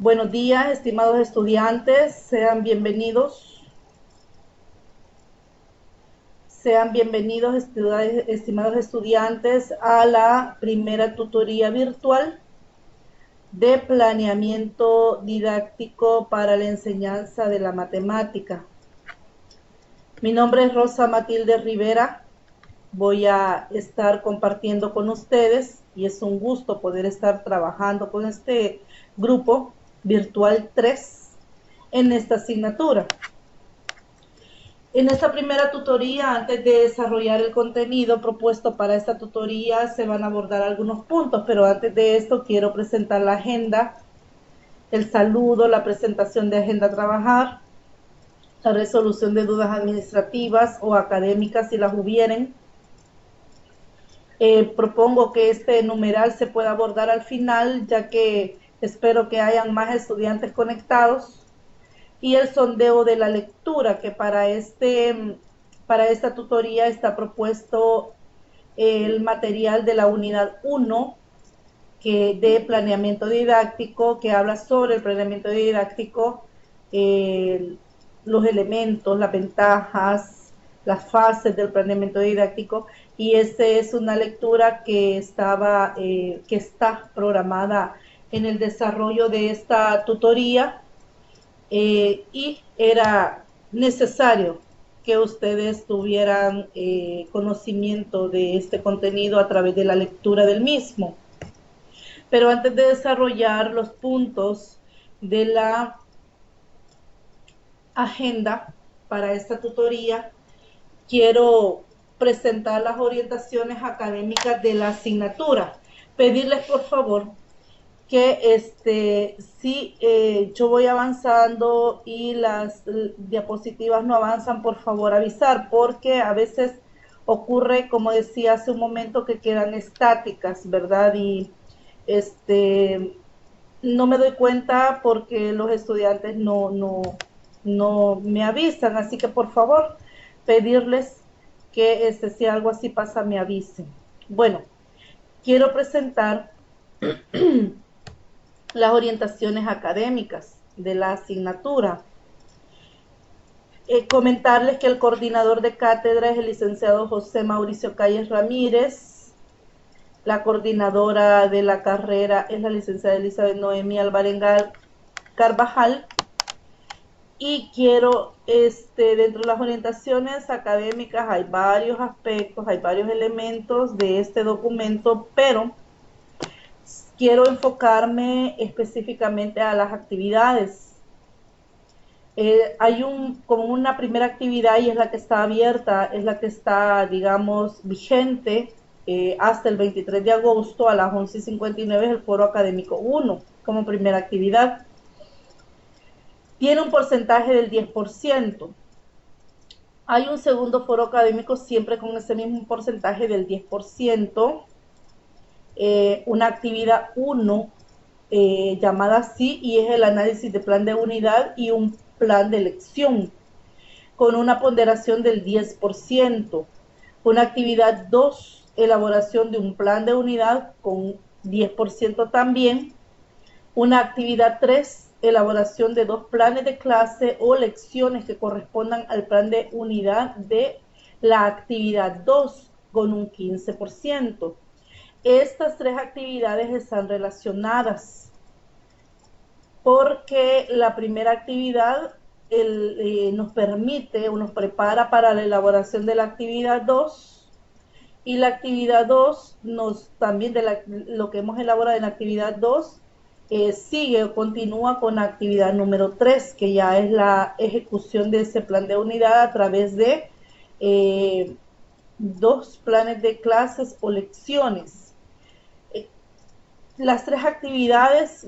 Buenos días, estimados estudiantes, sean bienvenidos, estimados estudiantes, a la primera tutoría virtual de planeamiento didáctico para la enseñanza de la matemática. Mi nombre es Rosa Matilde Rivera, voy a estar compartiendo con ustedes y es un gusto poder estar trabajando con este grupo virtual 3 en esta asignatura. En esta primera tutoría, antes de desarrollar el contenido propuesto para esta tutoría, se van a abordar algunos puntos, pero antes de esto quiero presentar la agenda, el saludo, la presentación de agenda a trabajar, la resolución de dudas administrativas o académicas si las hubieren. Propongo que este numeral se pueda abordar al final, ya que espero que hayan más estudiantes conectados. Y el sondeo de la lectura, que para esta tutoría está propuesto el material de la unidad 1 de planeamiento didáctico, que habla sobre el planeamiento didáctico, los elementos, las ventajas, las fases del planeamiento didáctico, y esta es una lectura que está programada en el desarrollo de esta tutoría. Y era necesario que ustedes tuvieran conocimiento de este contenido a través de la lectura del mismo. Pero antes de desarrollar los puntos de la agenda para esta tutoría, quiero presentar las orientaciones académicas de la asignatura. Pedirles, por favor, que si yo voy avanzando y las diapositivas no avanzan, por favor avisar, porque a veces ocurre, como decía hace un momento, que quedan estáticas, ¿verdad? Y no me doy cuenta porque los estudiantes no me avisan, así que por favor pedirles que si algo así pasa me avisen. Bueno, quiero presentar las orientaciones académicas de la asignatura. Comentarles que el coordinador de cátedra es el licenciado José Mauricio Calles Ramírez. La coordinadora de la carrera es la licenciada Elizabeth Noemí Álvarez Carvajal. Y quiero, dentro de las orientaciones académicas hay varios aspectos, hay varios elementos de este documento, pero quiero enfocarme específicamente a las actividades. Hay como una primera actividad y es la que está abierta, es la que está, digamos, vigente hasta el 23 de agosto a las 11:59, es el Foro Académico 1 como primera actividad. Tiene un porcentaje del 10%. Hay un segundo foro académico siempre con ese mismo porcentaje del 10%. Una actividad 1 llamada así, y es el análisis de plan de unidad y un plan de elección con una ponderación del 10%. Una actividad 2, elaboración de un plan de unidad con 10% también. Una actividad 3, elaboración de 2 planes de clase o lecciones que correspondan al plan de unidad de la actividad 2 con un 15%. Estas 3 actividades están relacionadas porque la primera actividad nos permite o nos prepara para la elaboración de la actividad 2, y la actividad 2 también lo que hemos elaborado en la actividad 2 sigue o continúa con la actividad número 3, que ya es la ejecución de ese plan de unidad a través de 2 planes de clases o lecciones. Las 3 actividades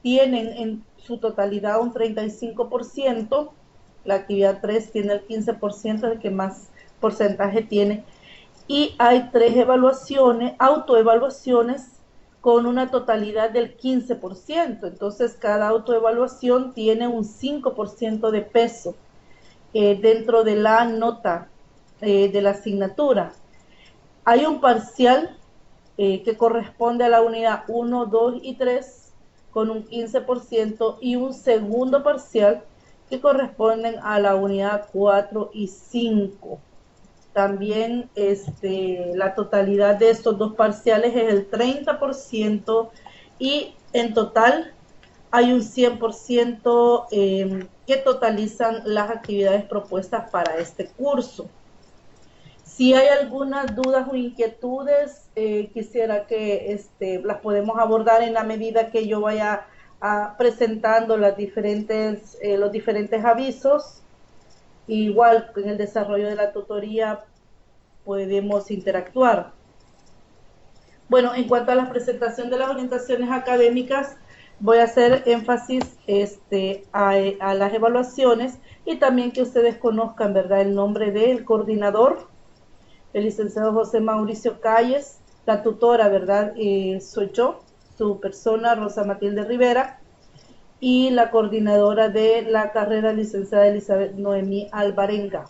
tienen en su totalidad un 35%, la actividad 3 tiene el 15%, el que más porcentaje tiene, y hay 3 evaluaciones, autoevaluaciones, con una totalidad del 15%, entonces cada autoevaluación tiene un 5% de peso dentro de la nota de la asignatura. Hay un parcial que corresponde a la unidad 1, 2 y 3, con un 15% y un segundo parcial que corresponden a la unidad 4 y 5. También la totalidad de estos dos parciales es el 30% y en total hay un 100% que totalizan las actividades propuestas para este curso. Si hay algunas dudas o inquietudes, quisiera que las podemos abordar en la medida que yo vaya presentando los diferentes avisos. Igual en el desarrollo de la tutoría podemos interactuar. Bueno, en cuanto a la presentación de las orientaciones académicas, voy a hacer énfasis a las evaluaciones y también que ustedes conozcan, ¿verdad?, el nombre del coordinador, el licenciado José Mauricio Calles, la tutora, ¿verdad?, soy yo, su persona, Rosa Matilde Rivera, y la coordinadora de la carrera, licenciada Elizabeth Noemí Alvarenga.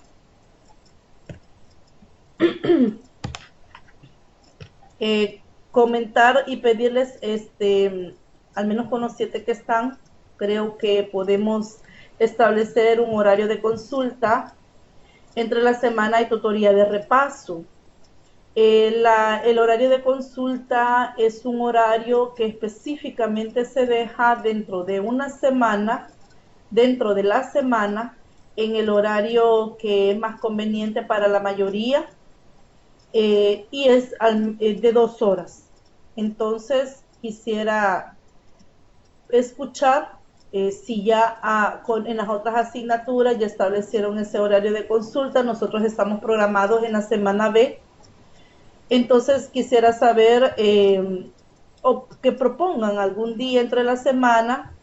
Comentar y pedirles, al menos con los 7 que están, creo que podemos establecer un horario de consulta entre la semana y tutoría de repaso. El horario de consulta es un horario que específicamente se deja dentro de una semana, dentro de la semana, en el horario que es más conveniente para la mayoría, y es de 2 horas. Entonces quisiera escuchar si ya en las otras asignaturas ya establecieron ese horario de consulta. Nosotros estamos programados en la semana B. Entonces quisiera saber o que propongan algún día entre la semana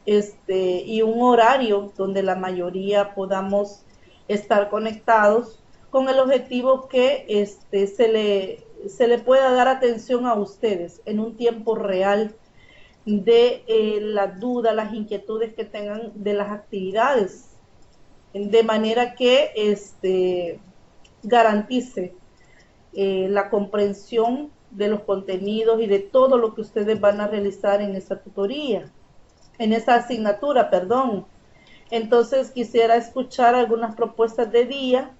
y un horario donde la mayoría podamos estar conectados con el objetivo que se le pueda dar atención a ustedes en un tiempo real de las dudas, las inquietudes que tengan de las actividades, de manera que garantice la comprensión de los contenidos y de todo lo que ustedes van a realizar en esta tutoría, en esa asignatura, perdón. Entonces quisiera escuchar algunas propuestas de día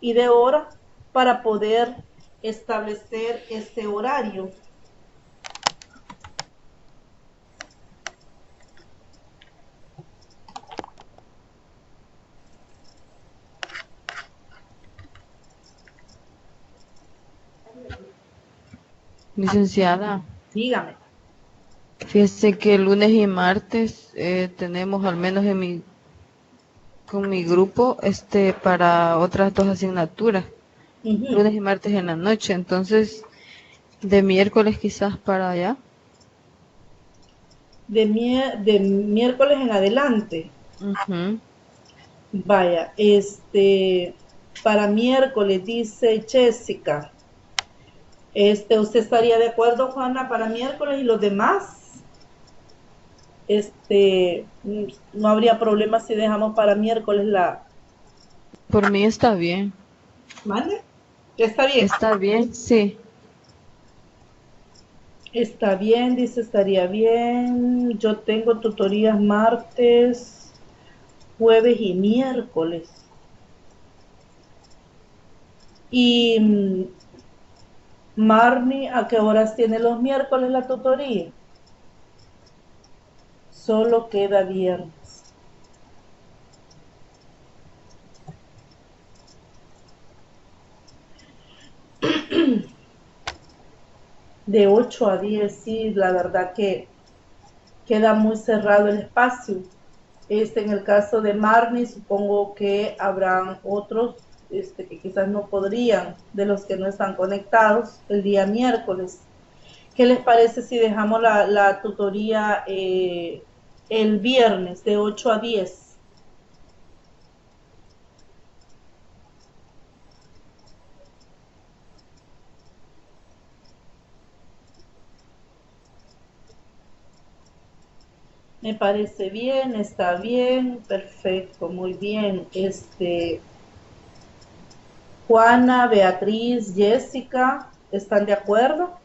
y de hora para poder establecer este horario. Licenciada, Dígame. fíjese que lunes y martes tenemos, al menos con mi grupo, para otras 2 asignaturas, Uh-huh. lunes y martes en la noche, entonces de miércoles quizás para allá. De miércoles en adelante. Ujú. Vaya, para miércoles, dice Jessica. ¿Usted estaría de acuerdo, Juana, para miércoles y los demás? No habría problema si dejamos para miércoles la... Por mí está bien. ¿Vale? Está bien. Está bien, sí. Está bien, dice, estaría bien. Yo tengo tutorías martes, jueves y miércoles. Y Marnie, ¿a qué horas tiene los miércoles la tutoría? Solo queda viernes. De 8 a 10, sí, la verdad que queda muy cerrado el espacio. En el caso de Marnie, supongo que habrán otros que quizás no podrían, de los que no están conectados, el día miércoles. ¿Qué les parece si dejamos la tutoría el viernes de 8 a 10? Me parece bien, está bien, perfecto, muy bien. Juana, Beatriz, Jessica, ¿están de acuerdo?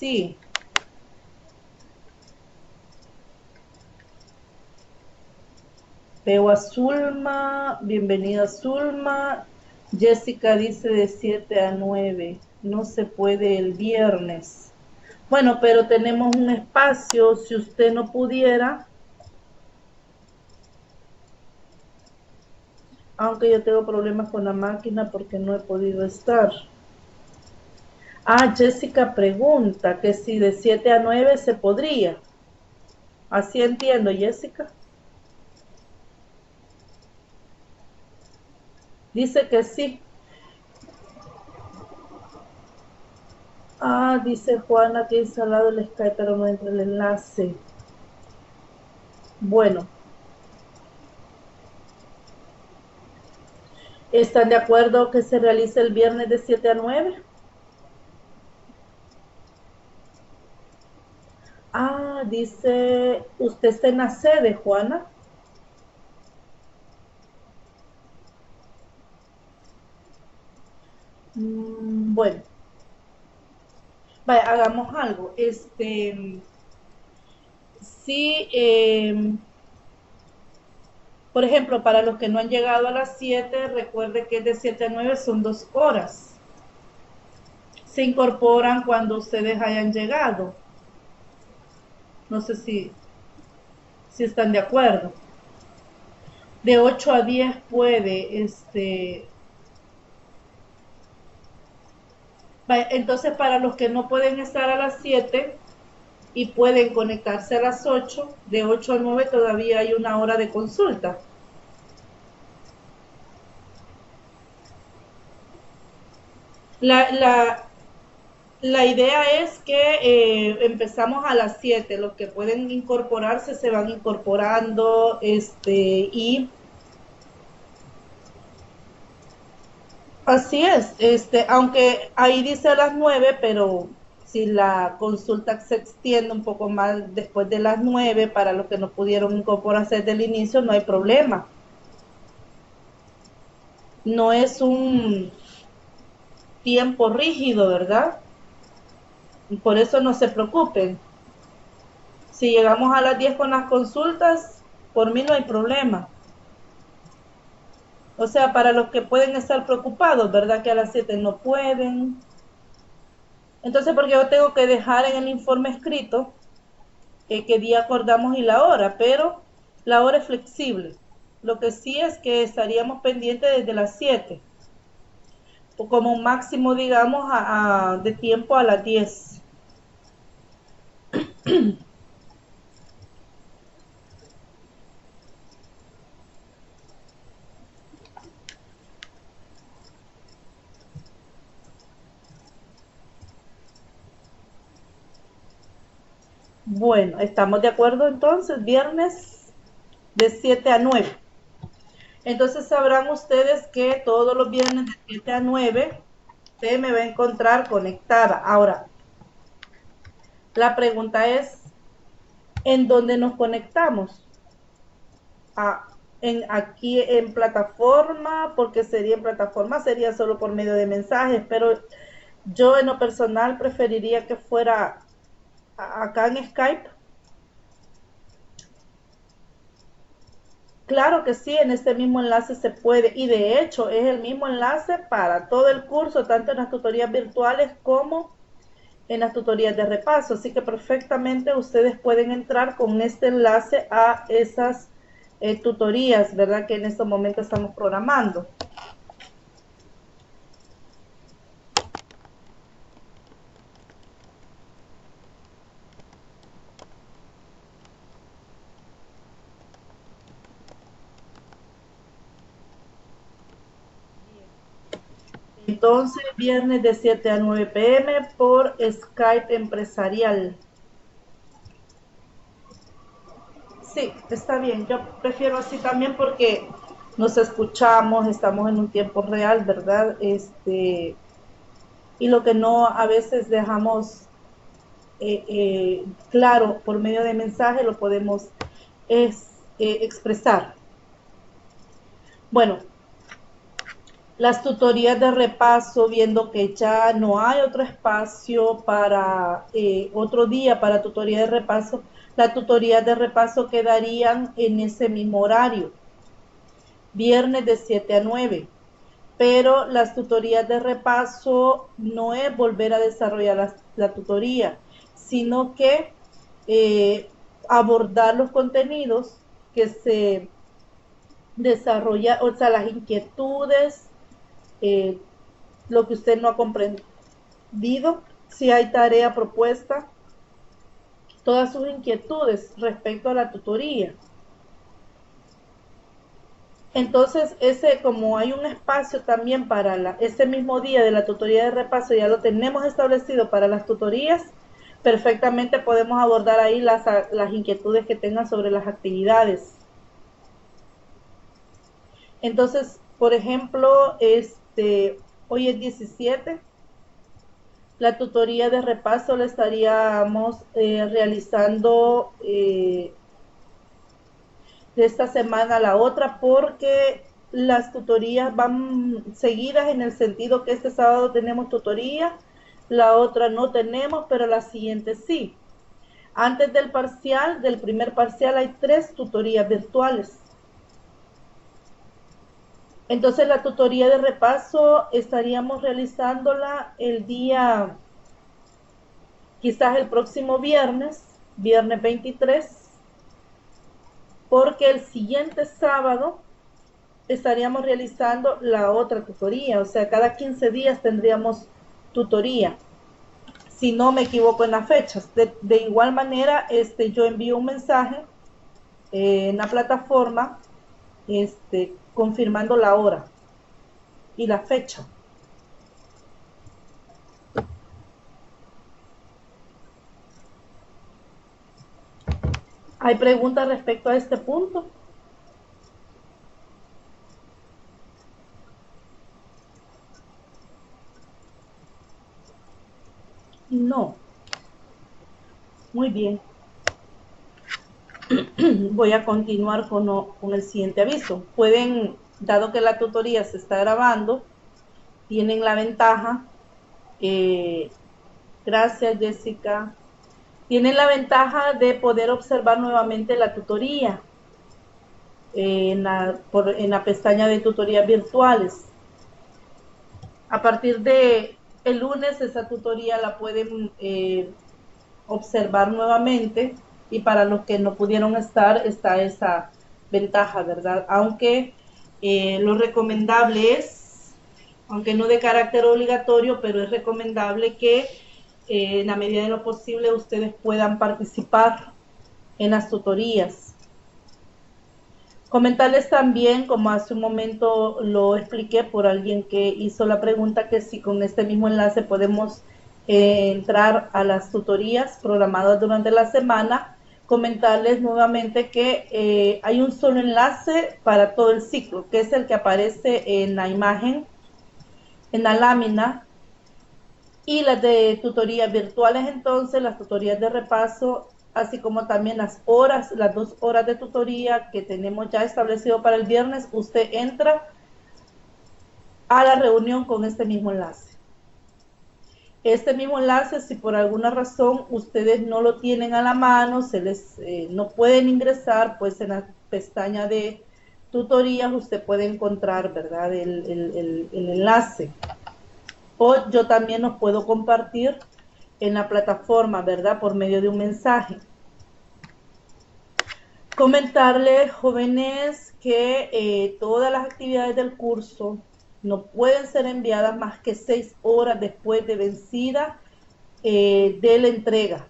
sí. Veo a Zulma, bienvenida Zulma. Jessica dice de 7 a 9, no se puede el viernes. Bueno, pero tenemos un espacio, si usted no pudiera, aunque yo tengo problemas con la máquina porque no he podido estar. Ah, Jessica pregunta que si de 7 a 9 se podría. Así entiendo, Jessica. Dice que sí. Ah, dice Juana que instalado el Skype, pero no entra el enlace. Bueno, ¿están de acuerdo que se realice el viernes de 7 a 9? Ah, dice, ¿usted está en la sede, Juana? Bueno, vaya, hagamos algo. Sí, por ejemplo, para los que no han llegado a las 7, recuerde que es de 7 a 9 son 2 horas. Se incorporan cuando ustedes hayan llegado. No sé si están de acuerdo. De 8 a 10 puede, entonces para los que no pueden estar a las 7 y pueden conectarse a las 8, de 8 a 9 todavía hay una hora de consulta. La, la, la idea es que empezamos a las 7, los que pueden incorporarse se van incorporando, y así es, aunque ahí dice a las 9, pero si la consulta se extiende un poco más después de las 9, para los que no pudieron incorporarse desde el inicio, no hay problema. No es un tiempo rígido, ¿verdad? Y por eso no se preocupen. Si llegamos a las 10 con las consultas, por mí no hay problema. O sea, para los que pueden estar preocupados, ¿verdad? Que a las 7 no pueden. Entonces, porque yo tengo que dejar en el informe escrito qué día acordamos y la hora, pero la hora es flexible. Lo que sí es que estaríamos pendientes desde las 7, o como un máximo, digamos, de tiempo a las 10. Bueno, ¿estamos de acuerdo entonces? Viernes de 7 a 9. Entonces sabrán ustedes que todos los viernes de 7 a 9 se me va a encontrar conectada. Ahora, la pregunta es, ¿en dónde nos conectamos? Ah, aquí en plataforma, porque sería en plataforma, sería solo por medio de mensajes, pero yo en lo personal preferiría que fuera acá en Skype. Claro que sí, en este mismo enlace se puede, y de hecho es el mismo enlace para todo el curso, tanto en las tutorías virtuales como en las tutorías de repaso, así que perfectamente ustedes pueden entrar con este enlace a esas tutorías, ¿verdad? Que en este momento estamos programando. Entonces, viernes de 7 a 9 pm por Skype empresarial. Sí, está bien. Yo prefiero así también porque nos escuchamos, estamos en un tiempo real, ¿verdad? Y lo que no a veces dejamos claro por medio de mensaje lo podemos expresar. Bueno, Las tutorías de repaso, viendo que ya no hay otro espacio para otro día para tutoría de repaso, las tutorías de repaso quedarían en ese mismo horario, viernes de 7 a 9. Pero las tutorías de repaso no es volver a desarrollar la tutoría, sino que abordar los contenidos que se desarrollan, o sea, las inquietudes, eh, lo que usted no ha comprendido, si hay tarea propuesta, todas sus inquietudes respecto a la tutoría. Entonces, como hay un espacio también para ese mismo día de la tutoría de repaso, ya lo tenemos establecido para las tutorías, perfectamente podemos abordar ahí las inquietudes que tengan sobre las actividades. Entonces, por ejemplo, hoy es 17, la tutoría de repaso la estaríamos realizando de esta semana a la otra, porque las tutorías van seguidas en el sentido que este sábado tenemos tutoría, la otra no tenemos, pero la siguiente sí. Antes del parcial, del primer parcial, hay 3 tutorías virtuales. Entonces la tutoría de repaso estaríamos realizándola el día, quizás el próximo viernes, viernes 23, porque el siguiente sábado estaríamos realizando la otra tutoría, o sea, cada 15 días tendríamos tutoría, si no me equivoco en las fechas. De igual manera, yo envío un mensaje en la plataforma confirmando la hora y la fecha. ¿Hay preguntas respecto a este punto? No. Muy bien. Voy a continuar con el siguiente aviso. Pueden, dado que la tutoría se está grabando, tienen la ventaja, gracias Jessica, tienen la ventaja de poder observar nuevamente la tutoría en la pestaña de tutorías virtuales. A partir de el lunes esa tutoría la pueden observar nuevamente, y para los que no pudieron estar está esa ventaja, ¿verdad? Aunque lo recomendable es, aunque no de carácter obligatorio, pero es recomendable que en la medida de lo posible ustedes puedan participar en las tutorías. Comentarles también, como hace un momento lo expliqué por alguien que hizo la pregunta, que si con este mismo enlace podemos entrar a las tutorías programadas durante la semana. Comentarles nuevamente que hay un solo enlace para todo el ciclo, que es el que aparece en la imagen, en la lámina, y las de tutorías virtuales. Entonces las tutorías de repaso, así como también las 2 horas de tutoría que tenemos ya establecido para el viernes, usted entra a la reunión con este mismo enlace. Este mismo enlace, si por alguna razón ustedes no lo tienen a la mano, no pueden ingresar, pues en la pestaña de tutorías usted puede encontrar, ¿verdad?, el enlace. O yo también los puedo compartir en la plataforma, ¿verdad?, por medio de un mensaje. Comentarles, jóvenes, que todas las actividades del curso no pueden ser enviadas más que 6 horas después de vencida de la entrega.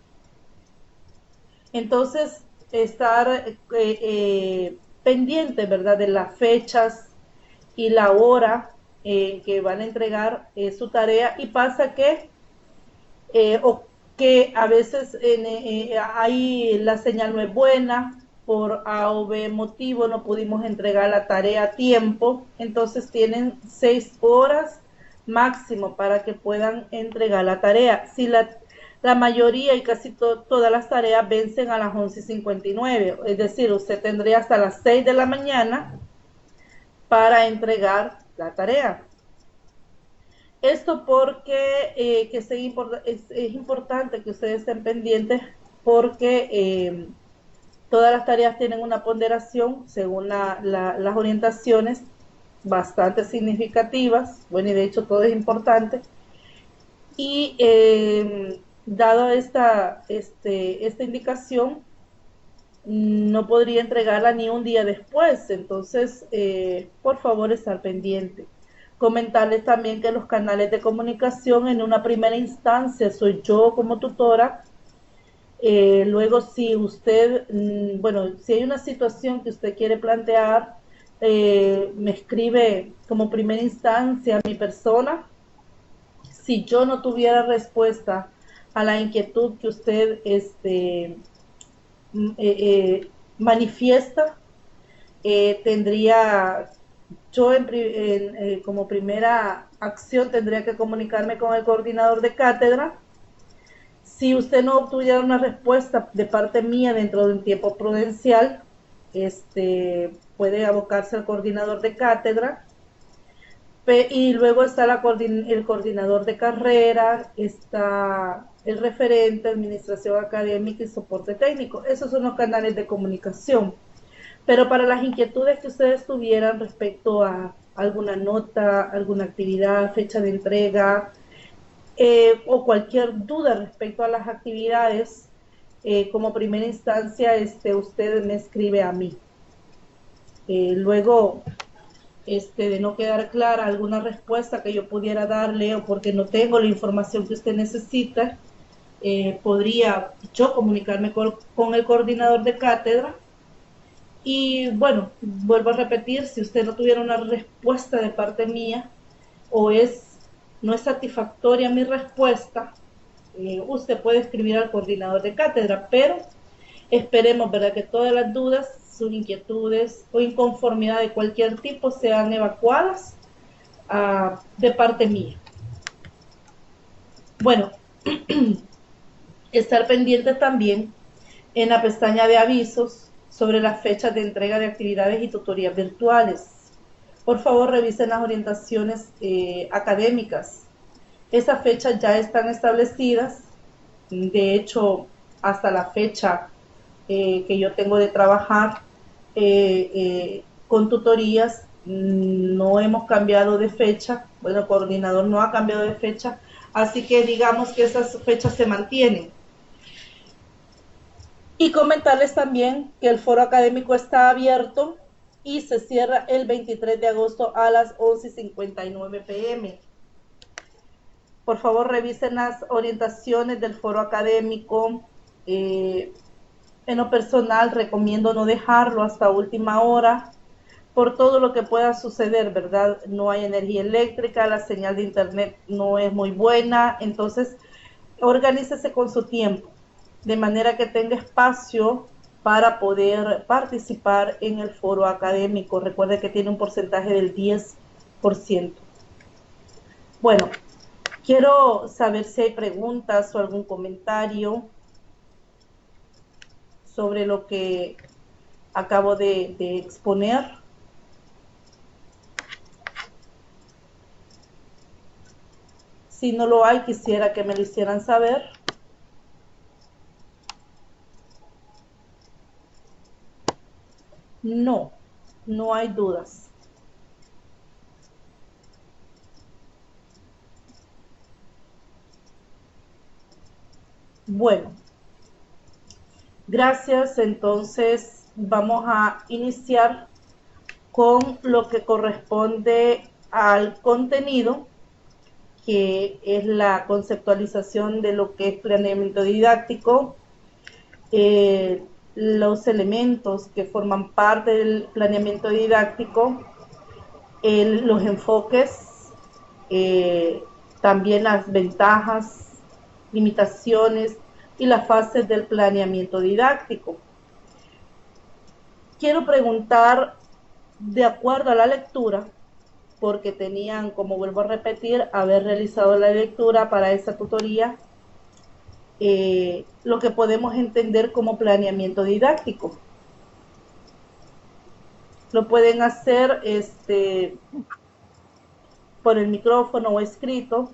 Entonces, estar pendiente, ¿verdad?, de las fechas y la hora que van a entregar su tarea. Y pasa que o que a veces ahí la señal no es buena, por A o B motivo no pudimos entregar la tarea a tiempo, entonces tienen 6 horas máximo para que puedan entregar la tarea. Si la mayoría y casi todas las tareas vencen a las 11:59, es decir, usted tendría hasta las 6 de la mañana para entregar la tarea. Esto porque es importante que ustedes estén pendientes porque todas las tareas tienen una ponderación según las orientaciones bastante significativas, bueno, y de hecho todo es importante, y dado esta indicación, no podría entregarla ni un día después, entonces por favor estar pendiente. Comentarles también que los canales de comunicación en una primera instancia soy yo como tutora. Luego, si usted, bueno, si hay una situación que usted quiere plantear, me escribe como primera instancia a mi persona. Si yo no tuviera respuesta a la inquietud que usted manifiesta, tendría yo como primera acción tendría que comunicarme con el coordinador de cátedra. Si usted no obtuviera una respuesta de parte mía dentro de un tiempo prudencial, puede abocarse al coordinador de cátedra. Y luego está el coordinador de carrera, está el referente, administración académica y soporte técnico. Esos son los canales de comunicación. Pero para las inquietudes que ustedes tuvieran respecto a alguna nota, alguna actividad, fecha de entrega, o cualquier duda respecto a las actividades, como primera instancia, usted me escribe a mí. Luego, de no quedar clara alguna respuesta que yo pudiera darle o porque no tengo la información que usted necesita, podría yo comunicarme con el coordinador de cátedra. Y bueno, vuelvo a repetir, si usted no tuviera una respuesta de parte mía o no es satisfactoria mi respuesta, usted puede escribir al coordinador de cátedra, pero esperemos, ¿verdad?, que todas las dudas, sus inquietudes o inconformidad de cualquier tipo sean evacuadas de parte mía. Bueno, estar pendiente también en la pestaña de avisos sobre las fechas de entrega de actividades y tutorías virtuales. Por favor, revisen las orientaciones académicas. Esas fechas ya están establecidas. De hecho, hasta la fecha que yo tengo de trabajar con tutorías, no hemos cambiado de fecha. Bueno, el coordinador no ha cambiado de fecha, así que digamos que esas fechas se mantienen. Y comentarles también que el foro académico está abierto y se cierra el 23 de agosto a las 11:59 p.m. Por favor, revisen las orientaciones del foro académico. En lo personal, recomiendo no dejarlo hasta última hora por todo lo que pueda suceder, ¿verdad? No hay energía eléctrica, la señal de internet no es muy buena, entonces organícese con su tiempo, de manera que tenga espacio para poder participar en el foro académico. Recuerde que tiene un porcentaje del 10%. Bueno, quiero saber si hay preguntas o algún comentario sobre lo que acabo de exponer. Si no lo hay, quisiera que me lo hicieran saber. No, no hay dudas. Bueno, gracias. Entonces vamos a iniciar con lo que corresponde al contenido, que es la conceptualización de lo que es planeamiento didáctico, los elementos que forman parte del planeamiento didáctico, los enfoques, también las ventajas, limitaciones y las fases del planeamiento didáctico. Quiero preguntar, de acuerdo a la lectura, porque tenían, como vuelvo a repetir, haber realizado la lectura para esta tutoría, lo que podemos entender como planeamiento didáctico. Lo pueden hacer por el micrófono o escrito.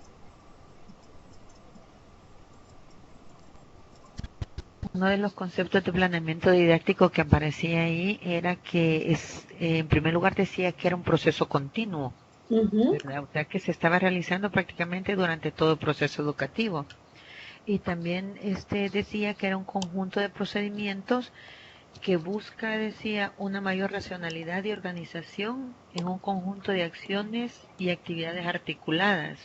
Uno de los conceptos de planeamiento didáctico que aparecía ahí era que en primer lugar decía que era un proceso continuo, ¿verdad? O sea que se estaba realizando prácticamente durante todo el proceso educativo. Y también decía que era un conjunto de procedimientos que busca, decía, una mayor racionalidad y organización en un conjunto de acciones y actividades articuladas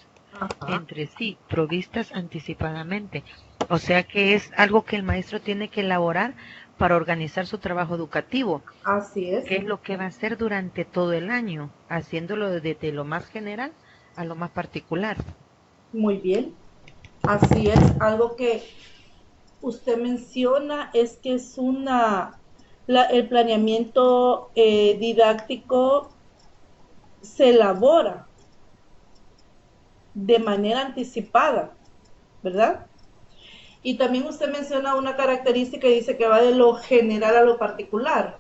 entre sí, provistas anticipadamente. O sea que es algo que el maestro tiene que elaborar para organizar su trabajo educativo. Así es. Que es lo que va a hacer durante todo el año, haciéndolo desde lo más general a lo más particular. Muy bien. Así es. Algo que usted menciona es que es el planeamiento didáctico se elabora de manera anticipada, ¿verdad? Y también usted menciona una característica y dice que va de lo general a lo particular.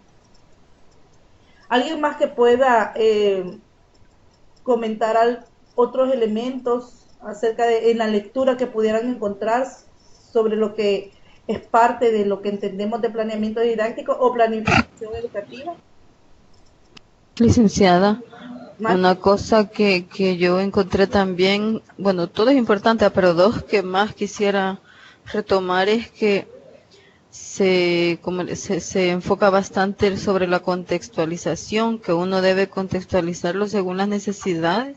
¿Alguien más que pueda comentar otros elementos acerca de en la lectura que pudieran encontrar sobre lo que es parte de lo que entendemos de planeamiento didáctico o planificación educativa? Licenciada, una cosa que yo encontré también, bueno, todo es importante, pero dos que más quisiera retomar es que se enfoca bastante sobre la contextualización, que uno debe contextualizarlo según las necesidades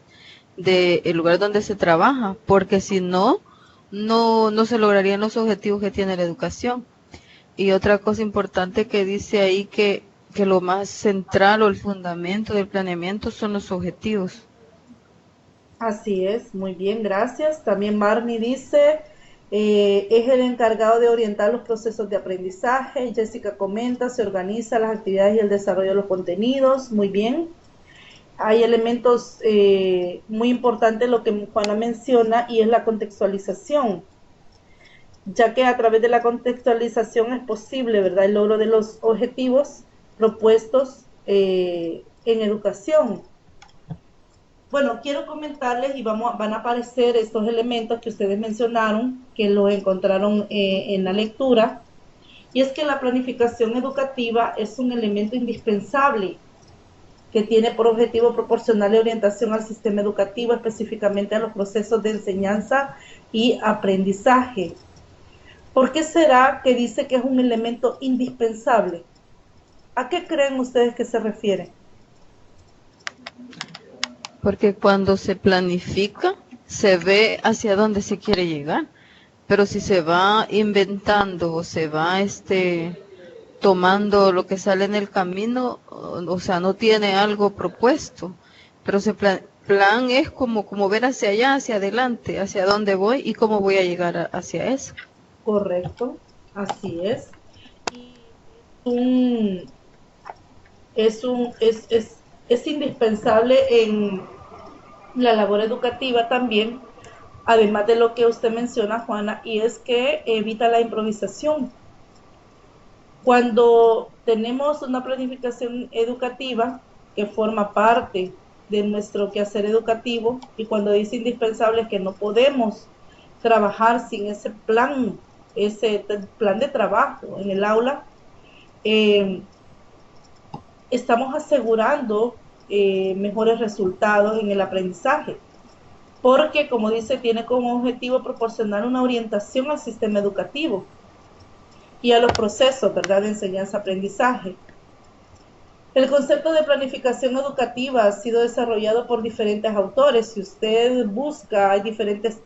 del lugar donde se trabaja, porque si no, no se lograrían los objetivos que tiene la educación. Y otra cosa importante que dice ahí que lo más central o el fundamento del planeamiento son los objetivos. Así es, muy bien, gracias. También Marnie dice, es el encargado de orientar los procesos de aprendizaje. Jessica comenta, se organiza las actividades y el desarrollo de los contenidos. Muy bien. Hay elementos muy importantes, lo que Juana menciona, y es la contextualización, ya que a través de la contextualización es posible, ¿verdad?, el logro de los objetivos propuestos en educación. Bueno, quiero comentarles y van a aparecer estos elementos que ustedes mencionaron, que los encontraron en la lectura, y es que la planificación educativa es un elemento indispensable que tiene por objetivo proporcionarle orientación al sistema educativo, específicamente a los procesos de enseñanza y aprendizaje. ¿Por qué será que dice que es un elemento indispensable? ¿A qué creen ustedes que se refiere? Porque cuando se planifica, se ve hacia dónde se quiere llegar. Pero si se va inventando o se va tomando lo que sale en el camino, o sea, no tiene algo propuesto. Pero plan es como ver hacia allá, hacia adelante, hacia dónde voy y cómo voy a llegar hacia eso. Correcto, así es. Y es indispensable en la labor educativa también, además de lo que usted menciona, Juana, y es que evita la improvisación. Cuando tenemos una planificación educativa que forma parte de nuestro quehacer educativo, y cuando dice indispensable es que no podemos trabajar sin ese plan de trabajo en el aula, estamos asegurando mejores resultados en el aprendizaje, porque, como dice, tiene como objetivo proporcionar una orientación al sistema educativo y a los procesos, ¿verdad?, de enseñanza-aprendizaje. El concepto de planificación educativa ha sido desarrollado por diferentes autores. Si usted busca, hay diferentes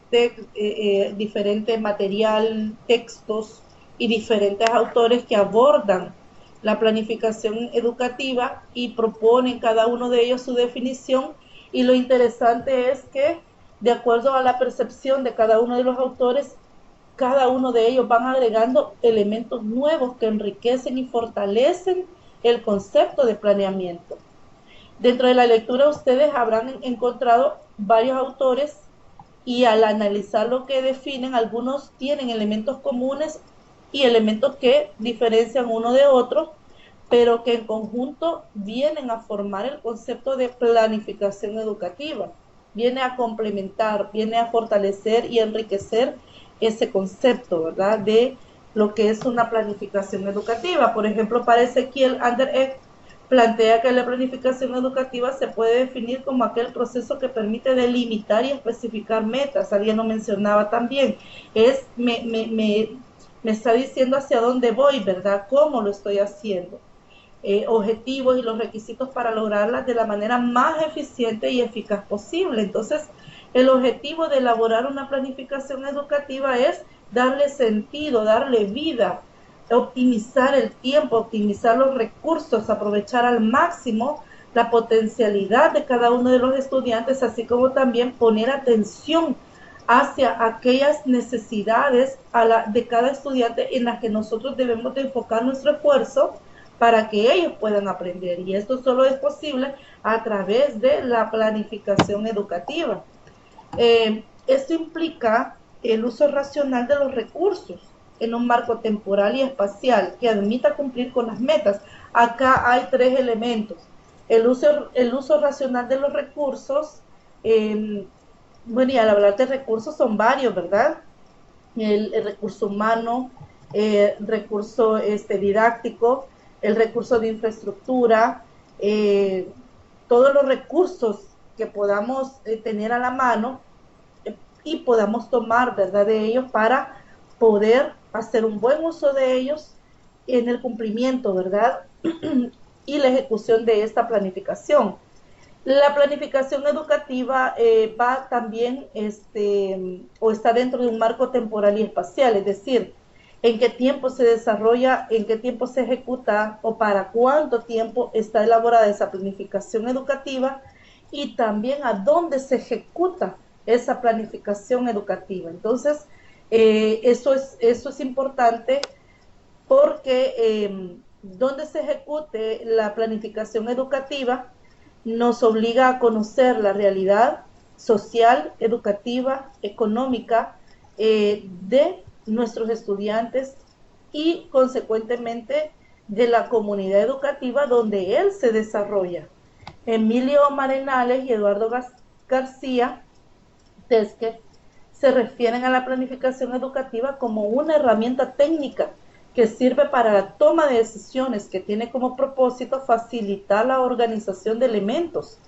material, textos y diferentes autores que abordan la planificación educativa y proponen cada uno de ellos su definición, y lo interesante es que, de acuerdo a la percepción de cada uno de los autores, cada uno de ellos van agregando elementos nuevos que enriquecen y fortalecen el concepto de planeamiento. Dentro de la lectura ustedes habrán encontrado varios autores, y al analizar lo que definen, algunos tienen elementos comunes y elementos que diferencian uno de otro, pero que en conjunto vienen a formar el concepto de planificación educativa. viene a complementar, viene a fortalecer y enriquecer ese concepto, ¿verdad? De lo que es una planificación educativa. Por ejemplo, para Ezequiel Anderegg plantea que la planificación educativa se puede definir como aquel proceso que permite delimitar y especificar metas. Alguien lo mencionaba también. Me está diciendo hacia dónde voy, ¿verdad? ¿Cómo lo estoy haciendo? Objetivos y los requisitos para lograrlas de la manera más eficiente y eficaz posible. Entonces, el objetivo de elaborar una planificación educativa es darle sentido, darle vida, optimizar el tiempo, optimizar los recursos, aprovechar al máximo la potencialidad de cada uno de los estudiantes, así como también poner atención hacia aquellas necesidades de cada estudiante en las que nosotros debemos de enfocar nuestro esfuerzo para que ellos puedan aprender. Y esto solo es posible a través de la planificación educativa. Esto implica el uso racional de los recursos en un marco temporal y espacial que admita cumplir con las metas. Acá hay tres elementos. El uso racional de los recursos, bueno, y al hablar de recursos son varios, ¿verdad? El recurso humano, recurso didáctico, el recurso de infraestructura, todos los recursos que podamos tener a la mano y podamos tomar, ¿verdad?, de ellos para poder hacer un buen uso de ellos en el cumplimiento, ¿verdad?, y la ejecución de esta planificación. La planificación educativa va también, o está dentro de un marco temporal y espacial, es decir, en qué tiempo se desarrolla, en qué tiempo se ejecuta o para cuánto tiempo está elaborada esa planificación educativa y también a dónde se ejecuta esa planificación educativa. Entonces, eso es importante porque donde se ejecute la planificación educativa nos obliga a conocer la realidad social, educativa, económica de nuestros estudiantes y consecuentemente de la comunidad educativa donde él se desarrolla. Emilio Marenales y Eduardo García Tesque se refieren a la planificación educativa como una herramienta técnica que sirve para la toma de decisiones, que tiene como propósito facilitar la organización de elementos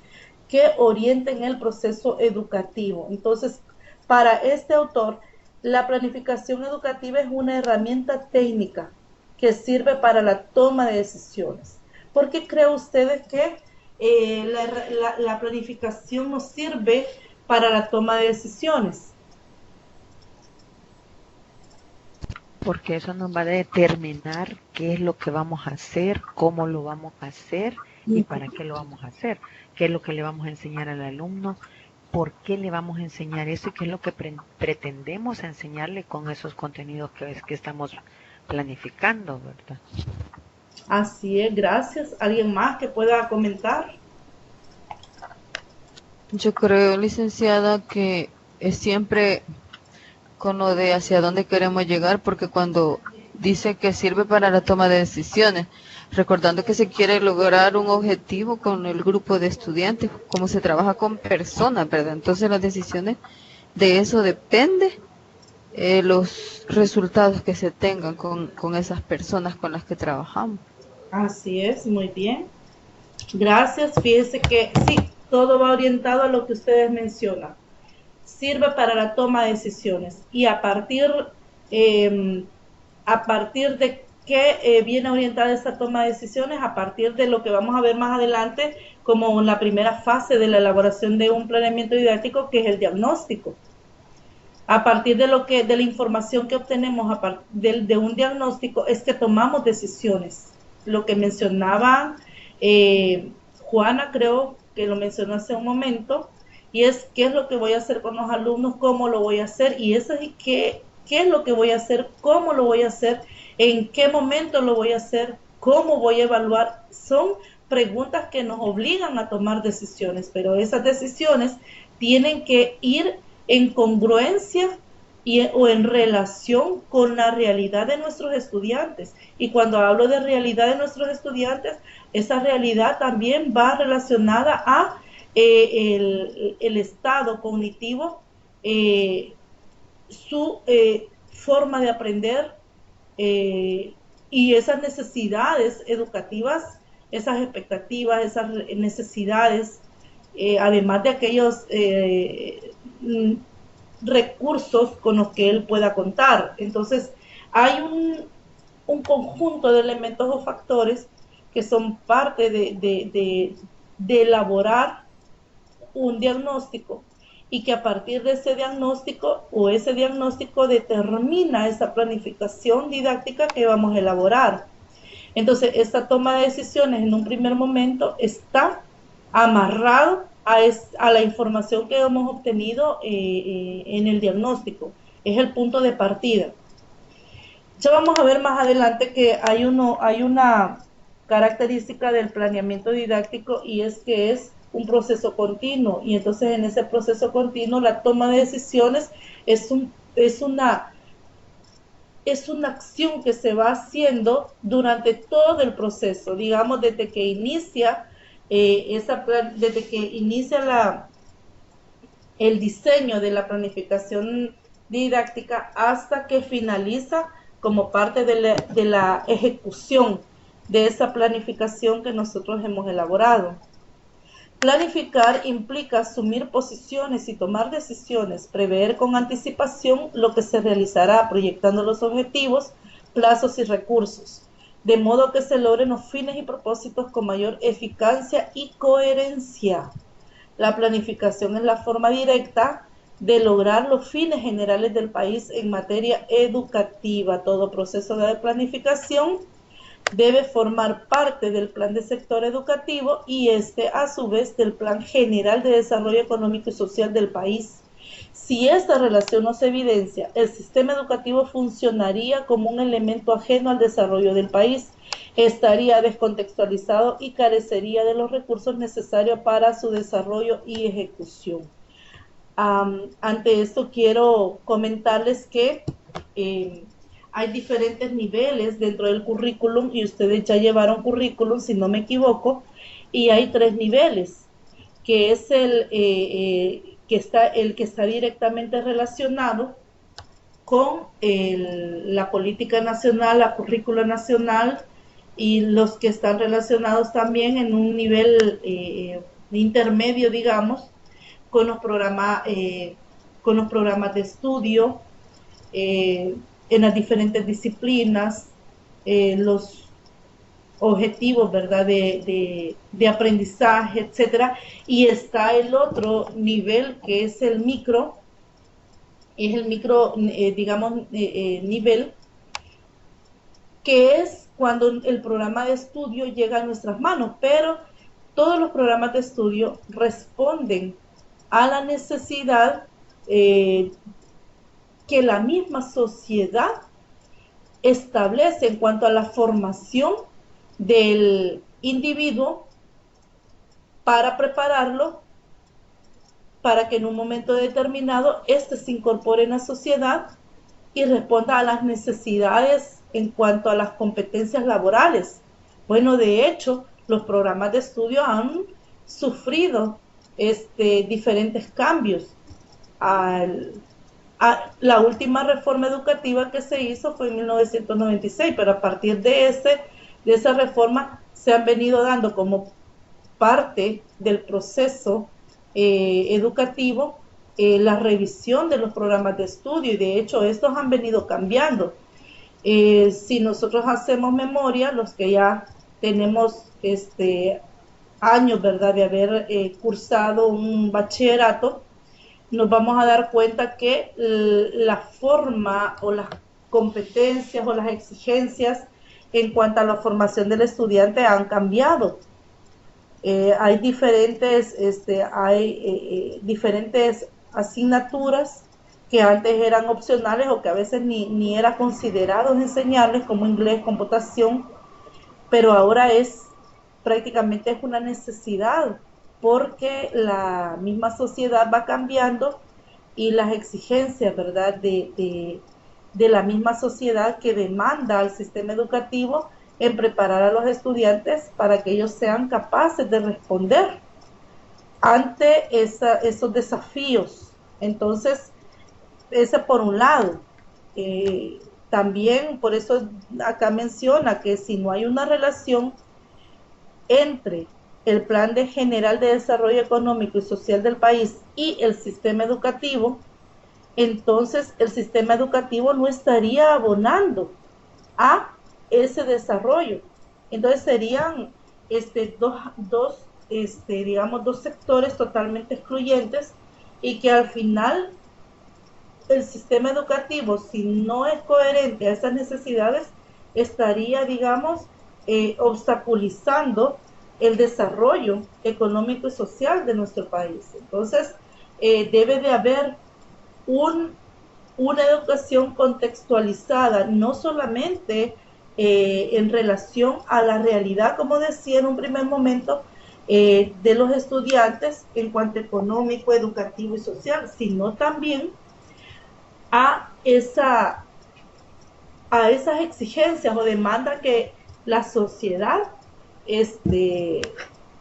que orienten el proceso educativo. Entonces, para este autor, la planificación educativa es una herramienta técnica que sirve para la toma de decisiones. ¿Por qué creen ustedes que la planificación nos sirve para la toma de decisiones? Porque eso nos va a determinar qué es lo que vamos a hacer, cómo lo vamos a hacer y para qué lo vamos a hacer, qué es lo que le vamos a enseñar al alumno, por qué le vamos a enseñar eso y qué es lo que pretendemos enseñarle con esos contenidos que estamos planificando, ¿verdad? Así es, gracias. ¿Alguien más que pueda comentar? Yo creo, licenciada, que es siempre con lo de hacia dónde queremos llegar, porque cuando dice que sirve para la toma de decisiones, recordando que se quiere lograr un objetivo con el grupo de estudiantes, como se trabaja con personas, ¿verdad? Entonces las decisiones de eso depende los resultados que se tengan con esas personas con las que trabajamos. Así es, muy bien. Gracias. Fíjense que sí, todo va orientado a lo que ustedes mencionan. Sirve para la toma de decisiones y a partir de qué viene orientada esta toma de decisiones, a partir de lo que vamos a ver más adelante como la primera fase de la elaboración de un planeamiento didáctico, que es el diagnóstico. A partir de la información que obtenemos de un diagnóstico es que tomamos decisiones. Lo que mencionaba Juana, creo que lo mencionó hace un momento, y es qué es lo que voy a hacer con los alumnos, cómo lo voy a hacer, y eso es qué es lo que voy a hacer, cómo lo voy a hacer, en qué momento lo voy a hacer, cómo voy a evaluar. Son preguntas que nos obligan a tomar decisiones, pero esas decisiones tienen que ir en congruencia o en relación con la realidad de nuestros estudiantes. Y cuando hablo de realidad de nuestros estudiantes, esa realidad también va relacionada a el estado cognitivo, su forma de aprender, y esas necesidades educativas, esas expectativas, esas necesidades, además de aquellos recursos con los que él pueda contar. Entonces, hay un conjunto de elementos o factores que son parte de elaborar un diagnóstico, y que a partir de ese diagnóstico o ese diagnóstico determina esa planificación didáctica que vamos a elaborar. Entonces, esta toma de decisiones en un primer momento está amarrado a la información que hemos obtenido en el diagnóstico. Es el punto de partida. Ya vamos a ver más adelante que hay una característica del planeamiento didáctico, y es que es un proceso continuo, y entonces en ese proceso continuo la toma de decisiones es una acción que se va haciendo durante todo el proceso, digamos, desde que inicia el diseño de la planificación didáctica hasta que finaliza como parte de la ejecución de esa planificación que nosotros hemos elaborado. Planificar implica asumir posiciones y tomar decisiones, prever con anticipación lo que se realizará, proyectando los objetivos, plazos y recursos, de modo que se logren los fines y propósitos con mayor eficacia y coherencia. La planificación es la forma directa de lograr los fines generales del país en materia educativa. Todo proceso de planificación debe formar parte del plan de sector educativo, y a su vez del plan general de desarrollo económico y social del país. Si esta relación no se evidencia, el sistema educativo funcionaría como un elemento ajeno al desarrollo del país, estaría descontextualizado y carecería de los recursos necesarios para su desarrollo y ejecución. Ante esto quiero comentarles que hay diferentes niveles dentro del currículum, y ustedes ya llevaron currículum, si no me equivoco, y hay 3 niveles, que es el que está directamente relacionado con la política nacional, la currícula nacional, y los que están relacionados también en un nivel intermedio, digamos, con los programas de estudio, en las diferentes disciplinas, los objetivos, ¿verdad?, de aprendizaje, etcétera. Y está el otro nivel, que es el micro, nivel, que es cuando el programa de estudio llega a nuestras manos, pero todos los programas de estudio responden a la necesidad que la misma sociedad establece en cuanto a la formación del individuo, para prepararlo para que en un momento determinado se incorpore en la sociedad y responda a las necesidades en cuanto a las competencias laborales. Bueno, de hecho, los programas de estudio han sufrido diferentes cambios. La última reforma educativa que se hizo fue en 1996, pero a partir de esa reforma se han venido dando como parte del proceso educativo la revisión de los programas de estudio, y de hecho estos han venido cambiando. Si nosotros hacemos memoria, los que ya tenemos años, ¿verdad?, de haber cursado un bachillerato, nos vamos a dar cuenta que la forma o las competencias o las exigencias en cuanto a la formación del estudiante han cambiado. Hay diferentes asignaturas que antes eran opcionales, o que a veces ni era considerado enseñarles, como inglés, computación, pero ahora prácticamente es una necesidad, porque la misma sociedad va cambiando, y las exigencias, ¿verdad?, de la misma sociedad, que demanda al sistema educativo en preparar a los estudiantes para que ellos sean capaces de responder ante esos desafíos. Entonces, ese por un lado. También, por eso acá menciona que si no hay una relación entre el Plan General de Desarrollo Económico y Social del país y el sistema educativo, entonces el sistema educativo no estaría abonando a ese desarrollo. Entonces serían digamos, dos sectores totalmente excluyentes, y que al final el sistema educativo, si no es coherente a esas necesidades, estaría, digamos, obstaculizando el desarrollo económico y social de nuestro país. Entonces, debe de haber una educación contextualizada, no solamente en relación a la realidad, como decía en un primer momento, de los estudiantes en cuanto económico, educativo y social, sino también a esas exigencias o demandas que la sociedad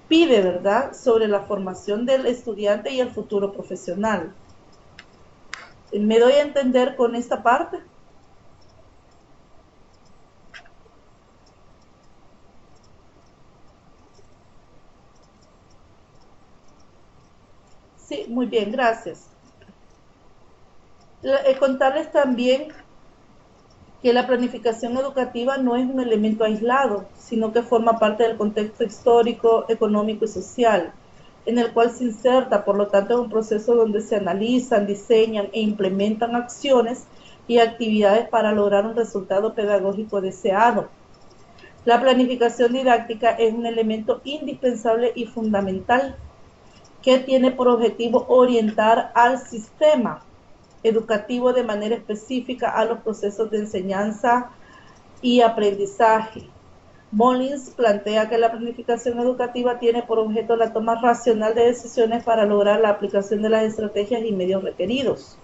pide, ¿verdad?, sobre la formación del estudiante y el futuro profesional. ¿Me doy a entender con esta parte? Sí, muy bien, gracias. Contarles también que la planificación educativa no es un elemento aislado, sino que forma parte del contexto histórico, económico y social, en el cual se inserta, por lo tanto, es un proceso donde se analizan, diseñan e implementan acciones y actividades para lograr un resultado pedagógico deseado. La planificación didáctica es un elemento indispensable y fundamental que tiene por objetivo orientar al sistema educativo de manera específica a los procesos de enseñanza y aprendizaje. Mullins plantea que la planificación educativa tiene por objeto la toma racional de decisiones para lograr la aplicación de las estrategias y medios requeridos.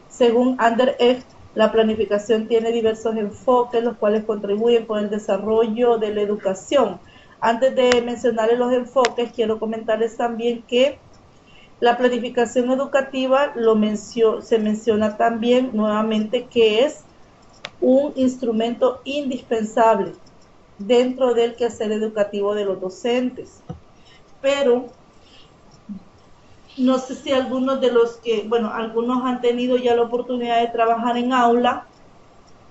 Según Ander Egg, la planificación tiene diversos enfoques, los cuales contribuyen con el desarrollo de la educación. Antes de mencionarles los enfoques, quiero comentarles también que la planificación educativa se menciona también nuevamente que es un instrumento indispensable dentro del quehacer educativo de los docentes. Pero no sé si algunos de los que, bueno, algunos han tenido ya la oportunidad de trabajar en aula,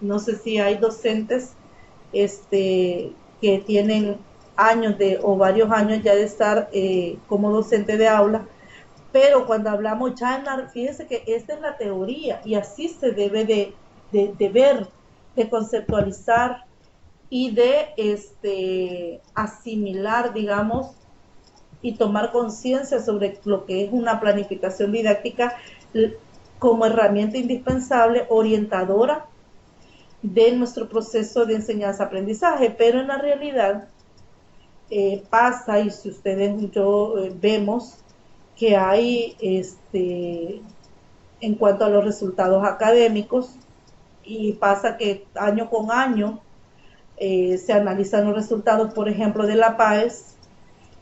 no sé si hay docentes que tienen años o varios años ya de estar como docente de aula, pero cuando hablamos ya fíjense que esta es la teoría y así se debe de ver, de conceptualizar y de asimilar, digamos, y tomar conciencia sobre lo que es una planificación didáctica como herramienta indispensable, orientadora de nuestro proceso de enseñanza-aprendizaje. Pero en la realidad pasa, y si ustedes y yo vemos que hay en cuanto a los resultados académicos, y pasa que año con año se analizan los resultados, por ejemplo, de la PAES,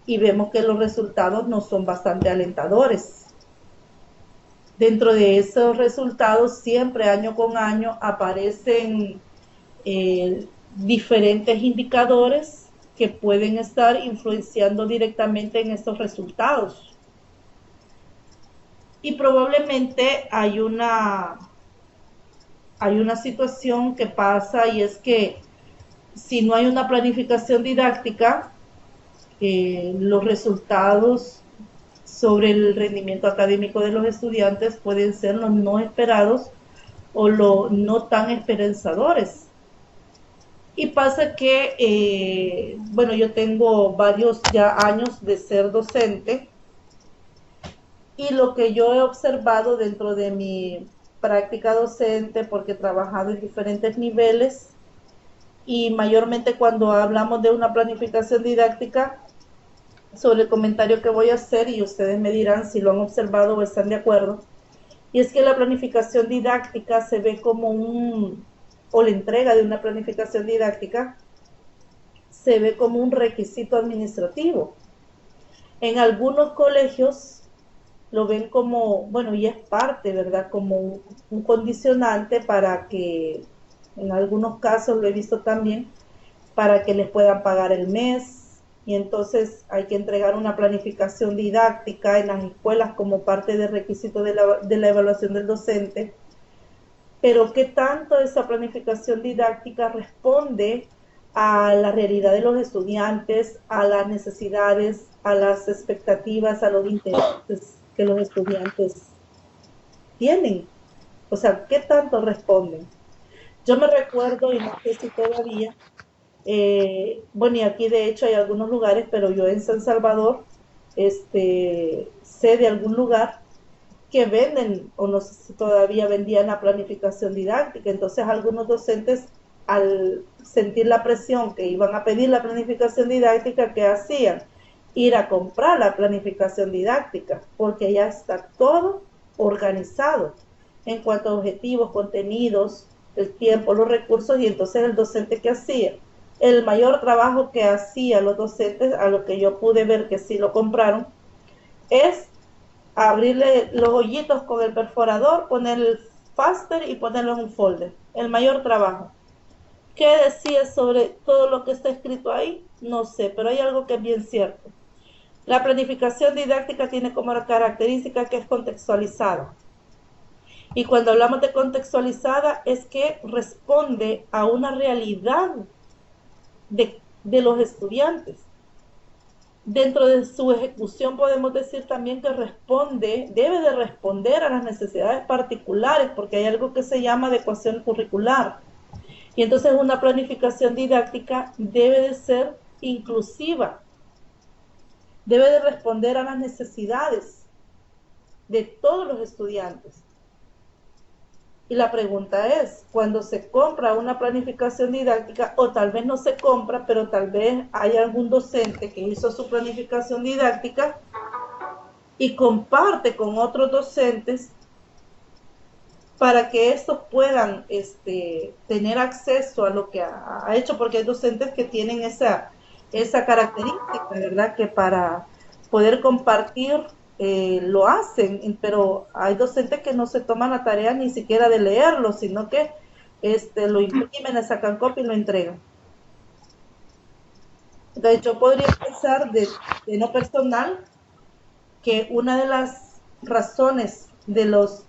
y vemos que los resultados no son bastante alentadores. Dentro de esos resultados, siempre año con año aparecen diferentes indicadores que pueden estar influenciando directamente en estos resultados. Y probablemente hay una situación que pasa, y es que si no hay una planificación didáctica, los resultados sobre el rendimiento académico de los estudiantes pueden ser los no esperados o los no tan esperanzadores. Y pasa que, bueno, yo tengo varios ya años de ser docente, y lo que yo he observado dentro de mi práctica docente, porque he trabajado en diferentes niveles, y mayormente cuando hablamos de una planificación didáctica, sobre el comentario que voy a hacer, y ustedes me dirán si lo han observado o están de acuerdo, y es que la planificación didáctica se ve como o la entrega de una planificación didáctica se ve como un requisito administrativo. En algunos colegios lo ven como, bueno, y es parte, ¿verdad? Como un condicionante para que, en algunos casos lo he visto también, para que les puedan pagar el mes, y entonces hay que entregar una planificación didáctica en las escuelas como parte del requisito de la evaluación del docente. Pero ¿qué tanto esa planificación didáctica responde a la realidad de los estudiantes, a las necesidades, a las expectativas, a los intereses que los estudiantes tienen? O sea, ¿qué tanto responden? Yo me recuerdo, y no sé si todavía, bueno, y aquí de hecho hay algunos lugares, pero yo en San Salvador sé de algún lugar que venden, o no sé si todavía vendían la planificación didáctica. Entonces algunos docentes, al sentir la presión que iban a pedir la planificación didáctica, ¿qué hacían? Ir a comprar la planificación didáctica, porque ya está todo organizado en cuanto a objetivos, contenidos, el tiempo, los recursos. Y entonces el docente, ¿qué hacía? El mayor trabajo que hacían los docentes, a lo que yo pude ver que sí lo compraron, es abrirle los hoyitos con el perforador, poner el faster y ponerlo en un folder. El mayor trabajo. ¿Qué decía sobre todo lo que está escrito ahí? No sé, pero hay algo que es bien cierto. La planificación didáctica tiene como característica que es contextualizada. Y cuando hablamos de contextualizada es que responde a una realidad de los estudiantes. Dentro de su ejecución podemos decir también que debe de responder a las necesidades particulares, porque hay algo que se llama adecuación curricular. Y entonces una planificación didáctica debe de ser inclusiva, debe de responder a las necesidades de todos los estudiantes. Y la pregunta es, cuando se compra una planificación didáctica, o tal vez no se compra, pero tal vez hay algún docente que hizo su planificación didáctica y comparte con otros docentes para que estos puedan tener acceso a lo que ha hecho, porque hay docentes que tienen esa característica, ¿verdad? Que para poder compartir lo hacen, pero hay docentes que no se toman la tarea ni siquiera de leerlo, sino que lo imprimen, le sacan copia y lo entregan. Entonces yo podría pensar de no personal que una de las razones de los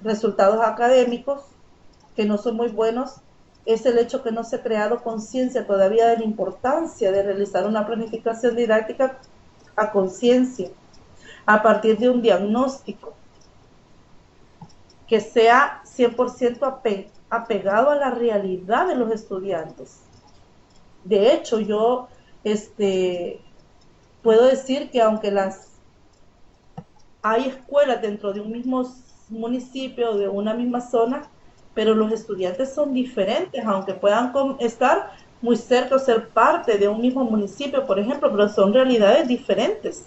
resultados académicos que no son muy buenos es el hecho que no se ha creado conciencia todavía de la importancia de realizar una planificación didáctica a conciencia, a partir de un diagnóstico que sea 100% apegado a la realidad de los estudiantes. De hecho, yo puedo decir que aunque hay escuelas dentro de un mismo municipio, de una misma zona, pero los estudiantes son diferentes, aunque puedan estar muy cerca o ser parte de un mismo municipio, por ejemplo, pero son realidades diferentes.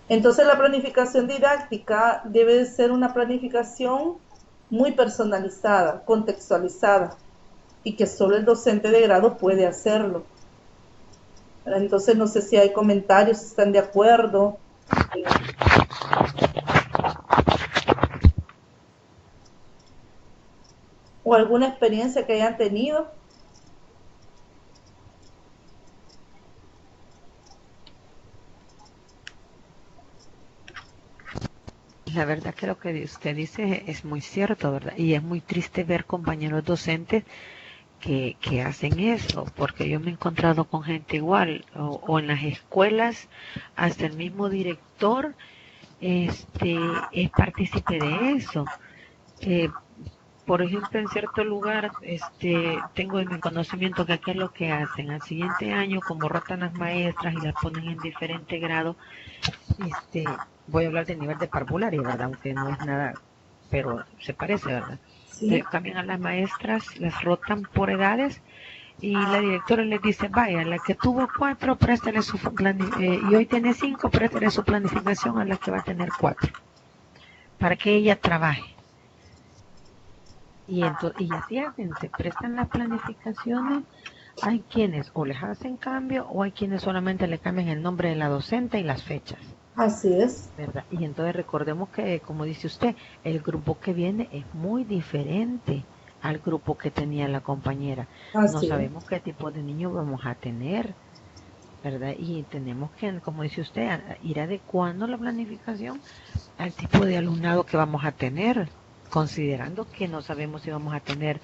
Entonces la planificación didáctica debe de ser una planificación muy personalizada, contextualizada, y que solo el docente de grado puede hacerlo. Entonces no sé si hay comentarios, si están de acuerdo. O alguna experiencia que hayan tenido. La verdad que lo que usted dice es muy cierto, ¿verdad? Y es muy triste ver compañeros docentes que hacen eso, porque yo me he encontrado con gente igual, o en las escuelas, hasta el mismo director es partícipe de eso. Por ejemplo, en cierto lugar, tengo en mi conocimiento que aquí es lo que hacen. Al siguiente año, como rotan las maestras y las ponen en diferente grado, voy a hablar del nivel de parvularia, ¿verdad? Aunque no es nada, pero se parece, ¿verdad? Sí. Cambian a las maestras, las rotan por edades y la directora les dice, vaya, la que tuvo 4, préstale su y hoy tiene 5, préstale su planificación a la que va a tener 4, para que ella trabaje. Y así hacen, se prestan las planificaciones Hay quienes o les hacen cambio o hay quienes solamente le cambian el nombre de la docente y las fechas. Así es. ¿Verdad? Y entonces recordemos que, como dice usted, el grupo que viene es muy diferente al grupo que tenía la compañera. No Así es. sabemos qué tipo de niños vamos a tener, ¿verdad? Y tenemos que, como dice usted, ir adecuando la planificación al tipo de alumnado que vamos a tener, considerando que no sabemos si vamos a tener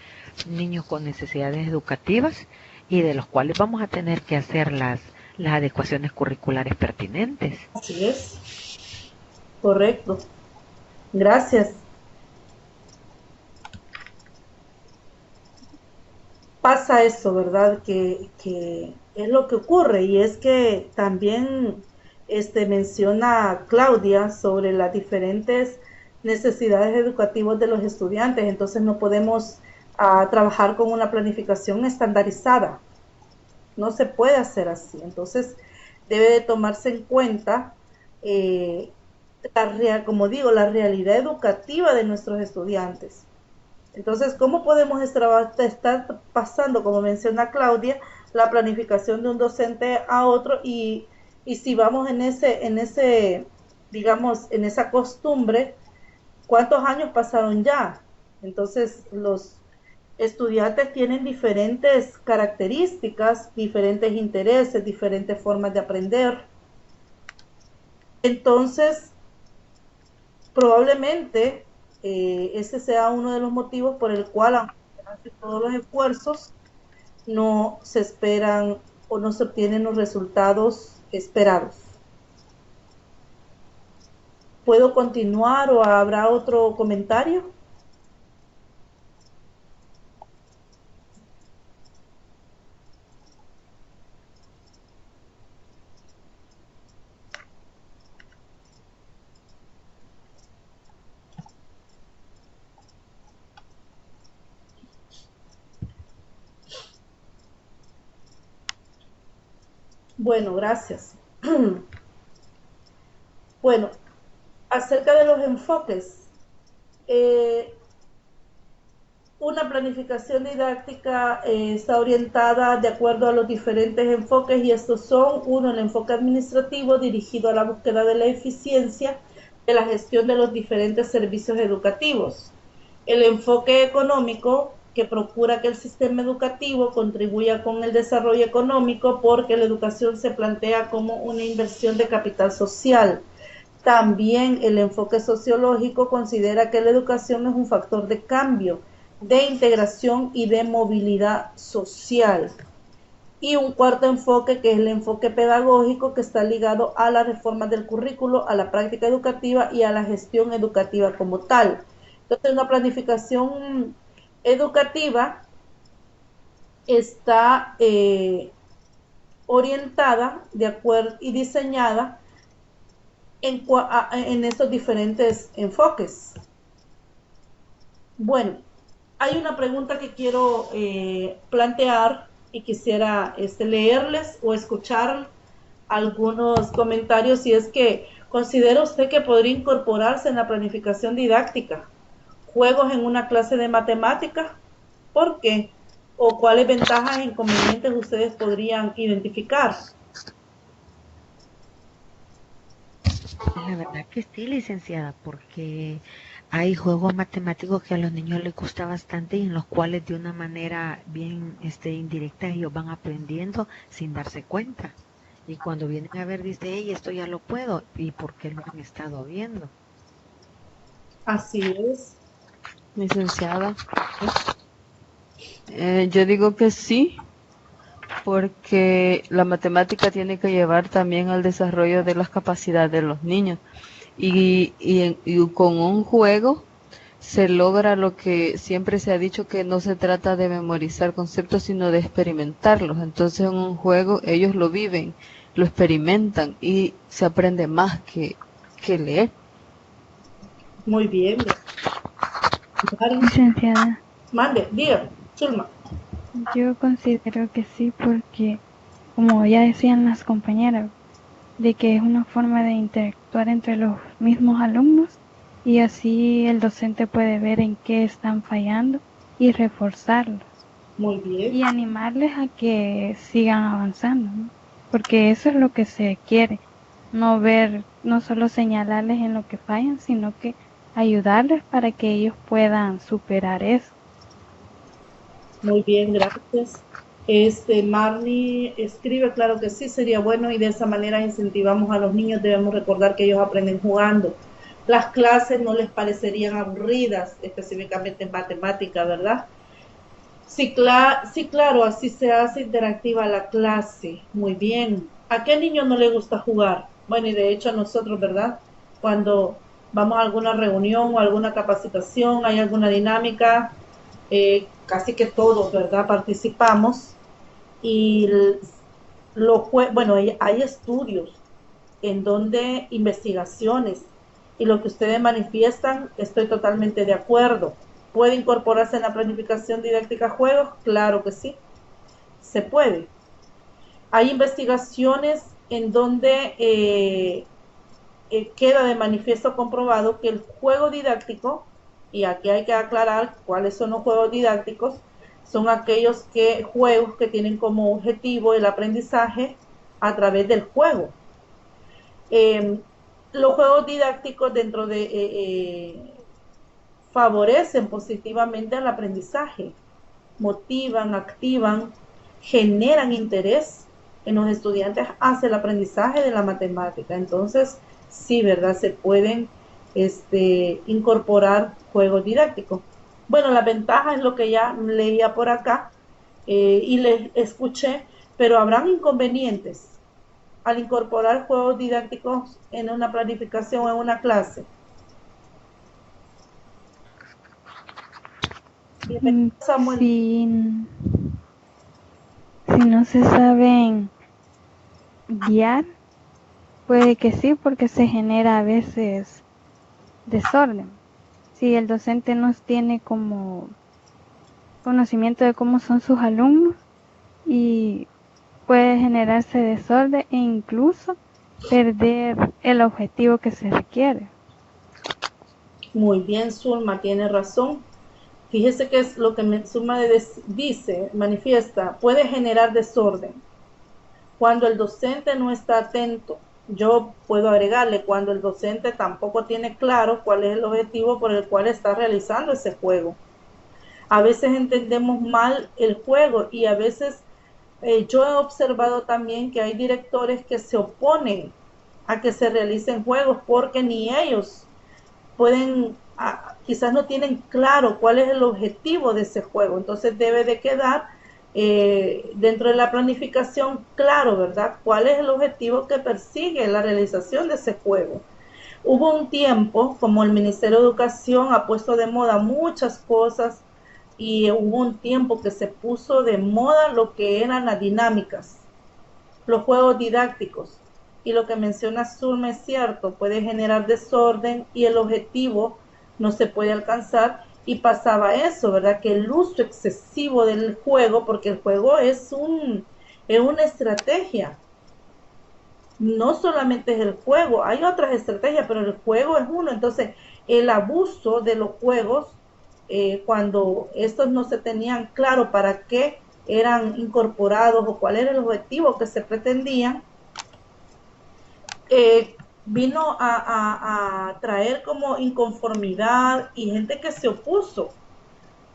niños con necesidades educativas y de los cuales vamos a tener que hacer las adecuaciones curriculares pertinentes. Así es. Correcto. Gracias. Pasa eso, ¿verdad? Que es lo que ocurre y es que también menciona Claudia sobre las diferentes necesidades educativas de los estudiantes, entonces no podemos trabajar con una planificación estandarizada, no se puede hacer así, entonces debe de tomarse en cuenta eh, como digo, la realidad educativa de nuestros estudiantes. Entonces, ¿cómo podemos estar pasando, como menciona Claudia, la planificación de un docente a otro y si vamos digamos, en esa costumbre, ¿cuántos años pasaron ya? Entonces, los estudiantes tienen diferentes características, diferentes intereses, diferentes formas de aprender. Entonces, probablemente ese sea uno de los motivos por el cual, aunque se hacen todos los esfuerzos, no se esperan o no se obtienen los resultados esperados. ¿Puedo continuar o habrá otro comentario? Bueno, gracias. Bueno, acerca de los enfoques, una planificación didáctica está orientada de acuerdo a los diferentes enfoques y estos son, uno, el enfoque administrativo dirigido a la búsqueda de la eficiencia de la gestión de los diferentes servicios educativos. El enfoque económico que procura que el sistema educativo contribuya con el desarrollo económico porque la educación se plantea como una inversión de capital social. También el enfoque sociológico considera que la educación es un factor de cambio, de integración y de movilidad social. Y un cuarto enfoque que es el enfoque pedagógico que está ligado a la reforma del currículo, a la práctica educativa y a la gestión educativa como tal. Entonces una planificación educativa está orientada de acuerdo y diseñada en estos diferentes enfoques. Bueno, hay una pregunta que quiero plantear y quisiera leerles o escuchar algunos comentarios, y es que ¿considera usted que podría incorporarse en la planificación didáctica juegos en una clase de matemáticas? ¿Por qué? ¿O cuáles ventajas e inconvenientes ustedes podrían identificar? La verdad que sí, licenciada, porque hay juegos matemáticos que a los niños les gusta bastante y en los cuales de una manera bien indirecta ellos van aprendiendo sin darse cuenta. Y cuando vienen a ver, dice, hey, esto ya lo puedo. ¿Y por qué lo han estado viendo? Así es. Licenciada. Yo digo que sí, porque la matemática tiene que llevar también al desarrollo de las capacidades de los niños. Y con un juego se logra lo que siempre se ha dicho, que no se trata de memorizar conceptos, sino de experimentarlos. Entonces en un juego ellos lo viven, lo experimentan y se aprende más que leer. Muy bien. Licenciada, Mande, diga, Chulma. yo considero que sí porque, como ya decían las compañeras, de que es una forma de interactuar entre los mismos alumnos y así el docente puede ver en qué están fallando y reforzarlos. Muy bien. y animarles a que sigan avanzando, ¿no? Porque eso es lo que se quiere, no ver, no solo señalarles en lo que fallan, sino que ayudarles para que ellos puedan superar eso. Muy bien, gracias. Marnie escribe, claro que sí, sería bueno y de esa manera incentivamos a los niños, debemos recordar que ellos aprenden jugando. Las clases no les parecerían aburridas, específicamente en matemática, ¿verdad? Sí, sí, claro, así se hace interactiva la clase. Muy bien. ¿A qué niño no le gusta jugar? Bueno, y de hecho a nosotros, ¿verdad? Cuando vamos a alguna reunión o alguna capacitación, hay alguna dinámica, casi que todos, ¿verdad? Participamos y bueno, hay estudios en donde investigaciones y lo que ustedes manifiestan, estoy totalmente de acuerdo. ¿Puede incorporarse en la planificación didáctica juegos? Claro que sí, se puede. Hay investigaciones en donde queda de manifiesto comprobado que el juego didáctico, y aquí hay que aclarar cuáles son los juegos didácticos, son aquellos juegos que tienen como objetivo el aprendizaje a través del juego. Los juegos didácticos dentro de favorecen positivamente al aprendizaje, motivan, activan, generan interés en los estudiantes hacia el aprendizaje de la matemática. Entonces, sí, ¿verdad? Se pueden incorporar juegos didácticos. Bueno, la ventaja es lo que ya leía por acá y les escuché, pero habrán inconvenientes al incorporar juegos didácticos en una planificación o en una clase. Mm, Samuel. Si, si no se saben guiar, puede que sí, porque se genera a veces desorden. Si el docente no tiene como conocimiento de cómo son sus alumnos y puede generarse desorden e incluso perder el objetivo que se requiere. Muy bien, Zulma, tiene razón. Fíjese que es lo que Zulma dice, manifiesta, puede generar desorden. Cuando el docente no está atento, yo puedo agregarle, cuando el docente tampoco tiene claro cuál es el objetivo por el cual está realizando ese juego. A veces entendemos mal el juego y a veces yo he observado también que hay directores que se oponen a que se realicen juegos porque ni ellos pueden, quizás no tienen claro cuál es el objetivo de ese juego. Entonces debe de quedar dentro de la planificación claro, ¿verdad? ¿Cuál es el objetivo que persigue la realización de ese juego? Hubo un tiempo, como el Ministerio de Educación ha puesto de moda muchas cosas, y hubo un tiempo que se puso de moda lo que eran las dinámicas, los juegos didácticos. Y lo que menciona Zulma es cierto, puede generar desorden y el objetivo no se puede alcanzar. Y pasaba eso, ¿verdad? Que el uso excesivo del juego, porque el juego es una estrategia. No solamente es el juego, hay otras estrategias, pero el juego es uno. Entonces, el abuso de los juegos, cuando estos no se tenían claro para qué eran incorporados o cuál era el objetivo que se pretendían, vino a traer como inconformidad y gente que se opuso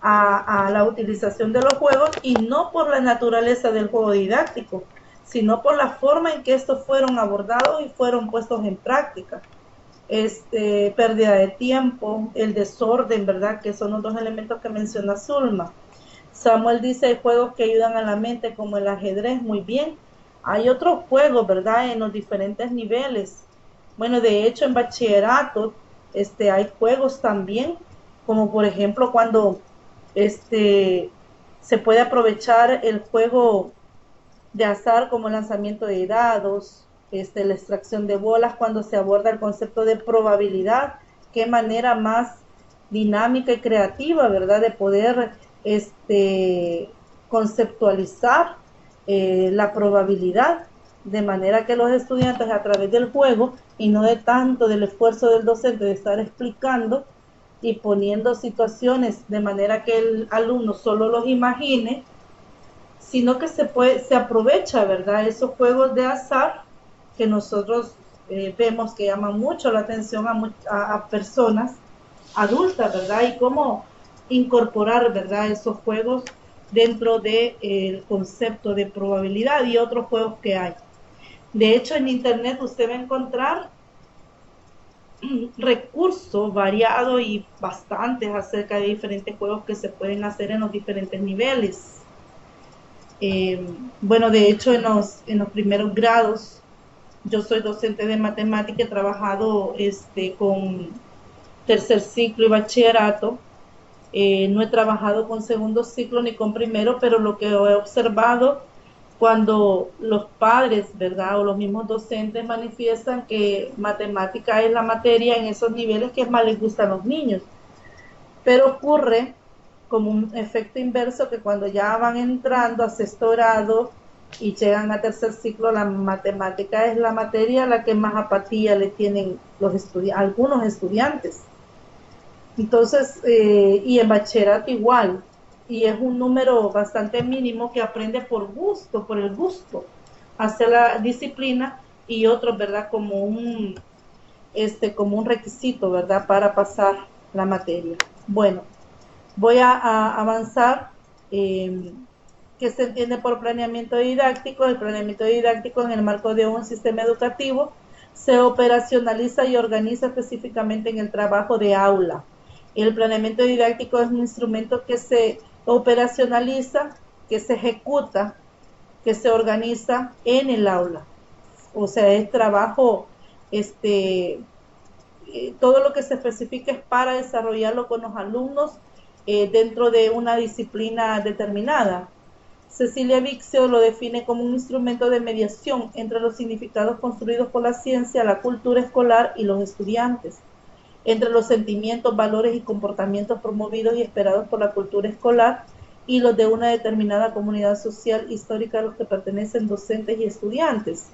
a la utilización de los juegos, y no por la naturaleza del juego didáctico, sino por la forma en que estos fueron abordados y fueron puestos en práctica. Pérdida de tiempo, el desorden, ¿verdad? Que son los dos elementos que menciona Zulma. Samuel dice, hay juegos que ayudan a la mente como el ajedrez, muy bien. Hay otros juegos, ¿verdad? En los diferentes niveles. Bueno, de hecho en bachillerato hay juegos también, como por ejemplo cuando se puede aprovechar el juego de azar como lanzamiento de dados, la extracción de bolas, cuando se aborda el concepto de probabilidad. Qué manera más dinámica y creativa, ¿verdad? De poder conceptualizar la probabilidad, de manera que los estudiantes a través del juego y no de tanto del esfuerzo del docente de estar explicando, y poniendo situaciones de manera que el alumno solo los imagine, sino que se aprovecha, ¿verdad? Esos juegos de azar que nosotros vemos que llaman mucho la atención a personas adultas, ¿verdad? Y cómo incorporar, ¿verdad? Esos juegos dentro del concepto de probabilidad y otros juegos que hay. De hecho, en internet usted va a encontrar recursos variados y bastantes acerca de diferentes juegos que se pueden hacer en los diferentes niveles. Bueno, de hecho, en los primeros grados, yo soy docente de matemática, he trabajado con tercer ciclo y bachillerato. No he trabajado con segundo ciclo ni con primero, pero lo que he observado cuando los padres, ¿verdad? O los mismos docentes manifiestan que matemática es la materia en esos niveles que más les gusta a los niños. Pero ocurre como un efecto inverso que cuando ya van entrando a sexto grado y llegan a tercer ciclo, la matemática es la materia a la que más apatía le tienen algunos estudiantes. Entonces, y en bachillerato igual, y es un número bastante mínimo que aprende por gusto, por el gusto, hacer la disciplina, y otros, ¿verdad? Como un requisito, ¿verdad? Para pasar la materia. Bueno, voy a avanzar. ¿Qué se entiende por planeamiento didáctico? El planeamiento didáctico en el marco de un sistema educativo se operacionaliza y organiza específicamente en el trabajo de aula. El planeamiento didáctico es un instrumento que se operacionaliza, que se ejecuta, que se organiza en el aula. O sea, es trabajo, todo lo que se especifica es para desarrollarlo con los alumnos dentro de una disciplina determinada. Cecilia Vixio lo define como un instrumento de mediación entre los significados construidos por la ciencia, la cultura escolar y los estudiantes, entre los sentimientos, valores y comportamientos promovidos y esperados por la cultura escolar y los de una determinada comunidad social histórica a los que pertenecen docentes y estudiantes.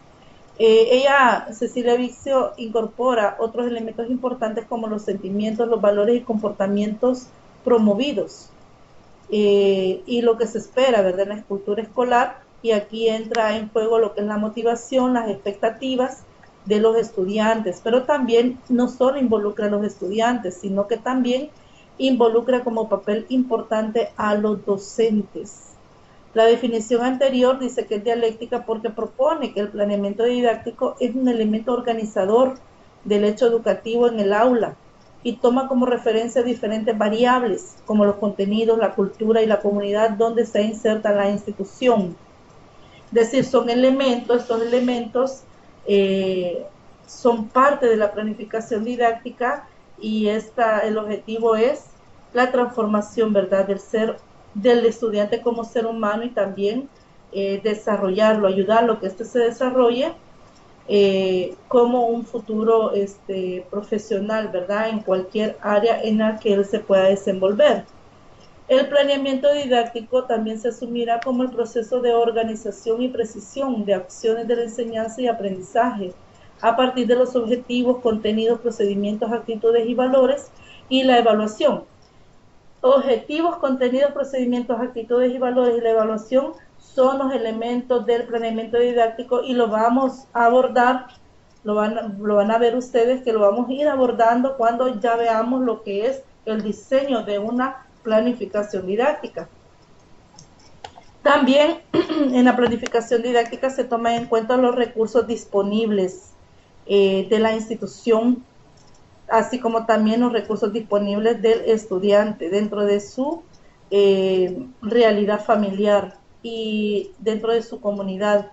Cecilia Vixio, incorpora otros elementos importantes como los sentimientos, los valores y comportamientos promovidos y lo que se espera, ¿verdad?, en la cultura escolar, y aquí entra en juego lo que es la motivación, las expectativas de los estudiantes, pero también no solo involucra a los estudiantes, sino que también involucra como papel importante a los docentes. La definición anterior dice que es dialéctica porque propone que el planeamiento didáctico es un elemento organizador del hecho educativo en el aula y toma como referencia diferentes variables como los contenidos, la cultura y la comunidad donde se inserta la institución. Es decir, son elementos, estos elementos son parte de la planificación didáctica, y el objetivo es la transformación, ¿verdad?, del estudiante como ser humano, y también desarrollarlo, ayudarlo, que se desarrolle como un futuro profesional, ¿verdad?, en cualquier área en la que él se pueda desenvolver. El planeamiento didáctico también se asumirá como el proceso de organización y precisión de acciones de la enseñanza y aprendizaje a partir de los objetivos, contenidos, procedimientos, actitudes y valores, y la evaluación. Objetivos, contenidos, procedimientos, actitudes y valores, y la evaluación son los elementos del planeamiento didáctico, y lo vamos a abordar, lo van a ver ustedes que lo vamos a ir abordando cuando ya veamos lo que es el diseño de una planificación didáctica. También en la planificación didáctica se toman en cuenta los recursos disponibles de la institución, así como también los recursos disponibles del estudiante dentro de su realidad familiar y dentro de su comunidad.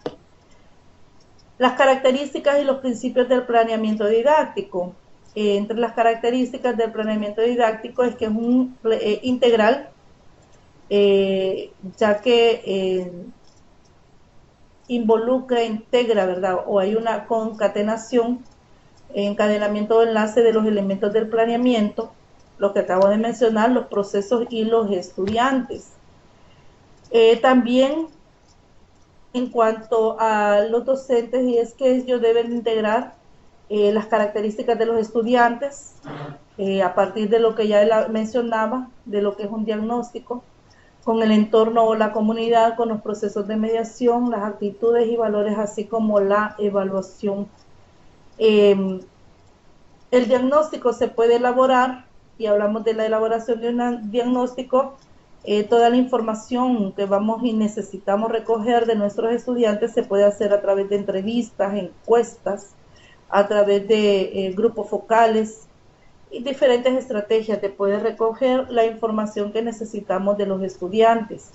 Las características y los principios del planeamiento didáctico. Entre las características del planeamiento didáctico es que es un integral, ya que integra, ¿verdad?, o hay una concatenación, encadenamiento o enlace de los elementos del planeamiento, lo que acabo de mencionar, los procesos y los estudiantes. También en cuanto a los docentes, y es que ellos deben integrar las características de los estudiantes, a partir de lo que ya mencionaba, de lo que es un diagnóstico, con el entorno o la comunidad, con los procesos de mediación, las actitudes y valores, así como la evaluación. El diagnóstico se puede elaborar, y hablamos de la elaboración de un diagnóstico, toda la información que vamos y necesitamos recoger de nuestros estudiantes se puede hacer a través de entrevistas, encuestas, a través de grupos focales y diferentes estrategias de poder recoger la información que necesitamos de los estudiantes.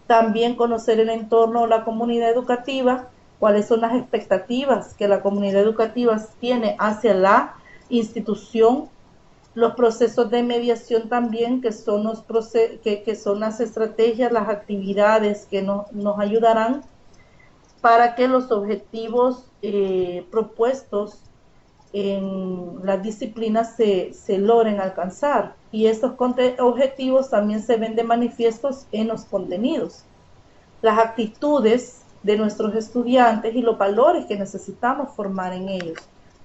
También conocer el entorno o la comunidad educativa, cuáles son las expectativas que la comunidad educativa tiene hacia la institución, los procesos de mediación también, que son las estrategias, las actividades que nos ayudarán para que los objetivos propuestos en las disciplinas se logren alcanzar. Y estos objetivos también se ven de manifiestos en los contenidos, las actitudes de nuestros estudiantes y los valores que necesitamos formar en ellos.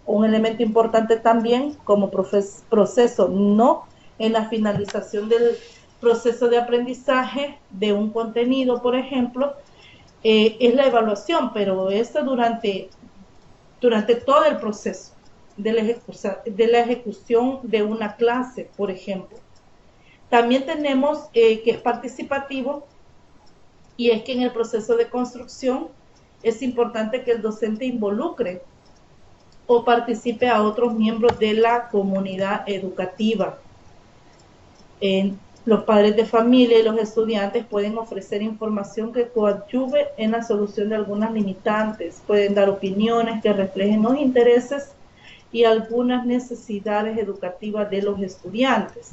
Un elemento importante también como proceso, no en la finalización del proceso de aprendizaje de un contenido, por ejemplo, es la evaluación, pero esto durante todo el proceso de la ejecución de una clase, por ejemplo. También tenemos que es participativo, y es que en el proceso de construcción es importante que el docente involucre o participe a otros miembros de la comunidad educativa. Los padres de familia y los estudiantes pueden ofrecer información que coadyuve en la solución de algunas limitantes, pueden dar opiniones que reflejen los intereses y algunas necesidades educativas de los estudiantes.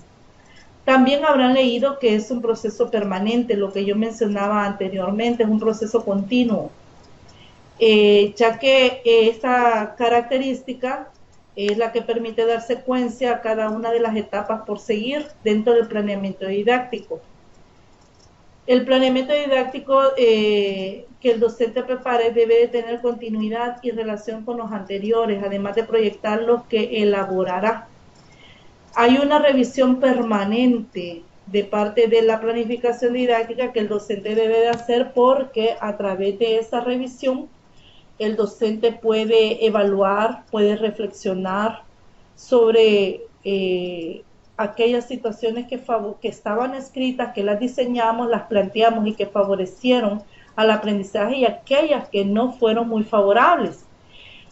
También habrán leído que es un proceso permanente, lo que yo mencionaba anteriormente, es un proceso continuo, ya que esta característica es la que permite dar secuencia a cada una de las etapas por seguir dentro del planeamiento didáctico. El planeamiento didáctico que el docente prepare debe de tener continuidad y relación con los anteriores, además de proyectar los que elaborará. Hay una revisión permanente de parte de la planificación didáctica que el docente debe de hacer, porque a través de esa revisión el docente puede evaluar, puede reflexionar sobre aquellas situaciones que estaban escritas, que las diseñamos, las planteamos y que favorecieron al aprendizaje, y aquellas que no fueron muy favorables.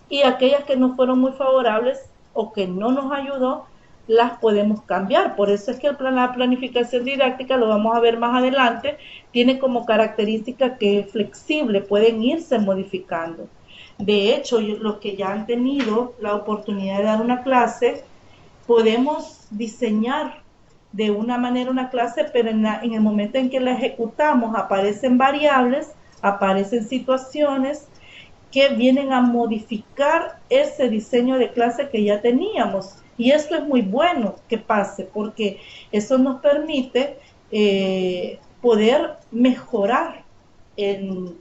Y aquellas que no fueron muy favorables o que no nos ayudó, las podemos cambiar. Por eso es que la planificación didáctica, lo vamos a ver más adelante, tiene como característica que es flexible, pueden irse modificando. De hecho, los que ya han tenido la oportunidad de dar una clase, podemos diseñar de una manera una clase, pero en el momento en que la ejecutamos aparecen variables, aparecen situaciones que vienen a modificar ese diseño de clase que ya teníamos. Y esto es muy bueno que pase, porque eso nos permite poder mejorar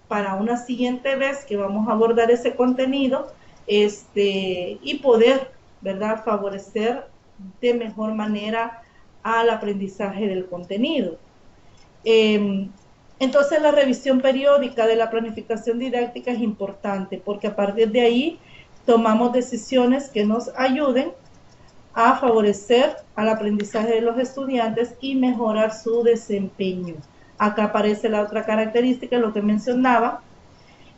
para una siguiente vez que vamos a abordar ese contenido, y poder, ¿verdad?, favorecer de mejor manera al aprendizaje del contenido. Entonces, la revisión periódica de la planificación didáctica es importante, porque a partir de ahí tomamos decisiones que nos ayuden a favorecer al aprendizaje de los estudiantes y mejorar su desempeño. Acá aparece la otra característica, lo que mencionaba,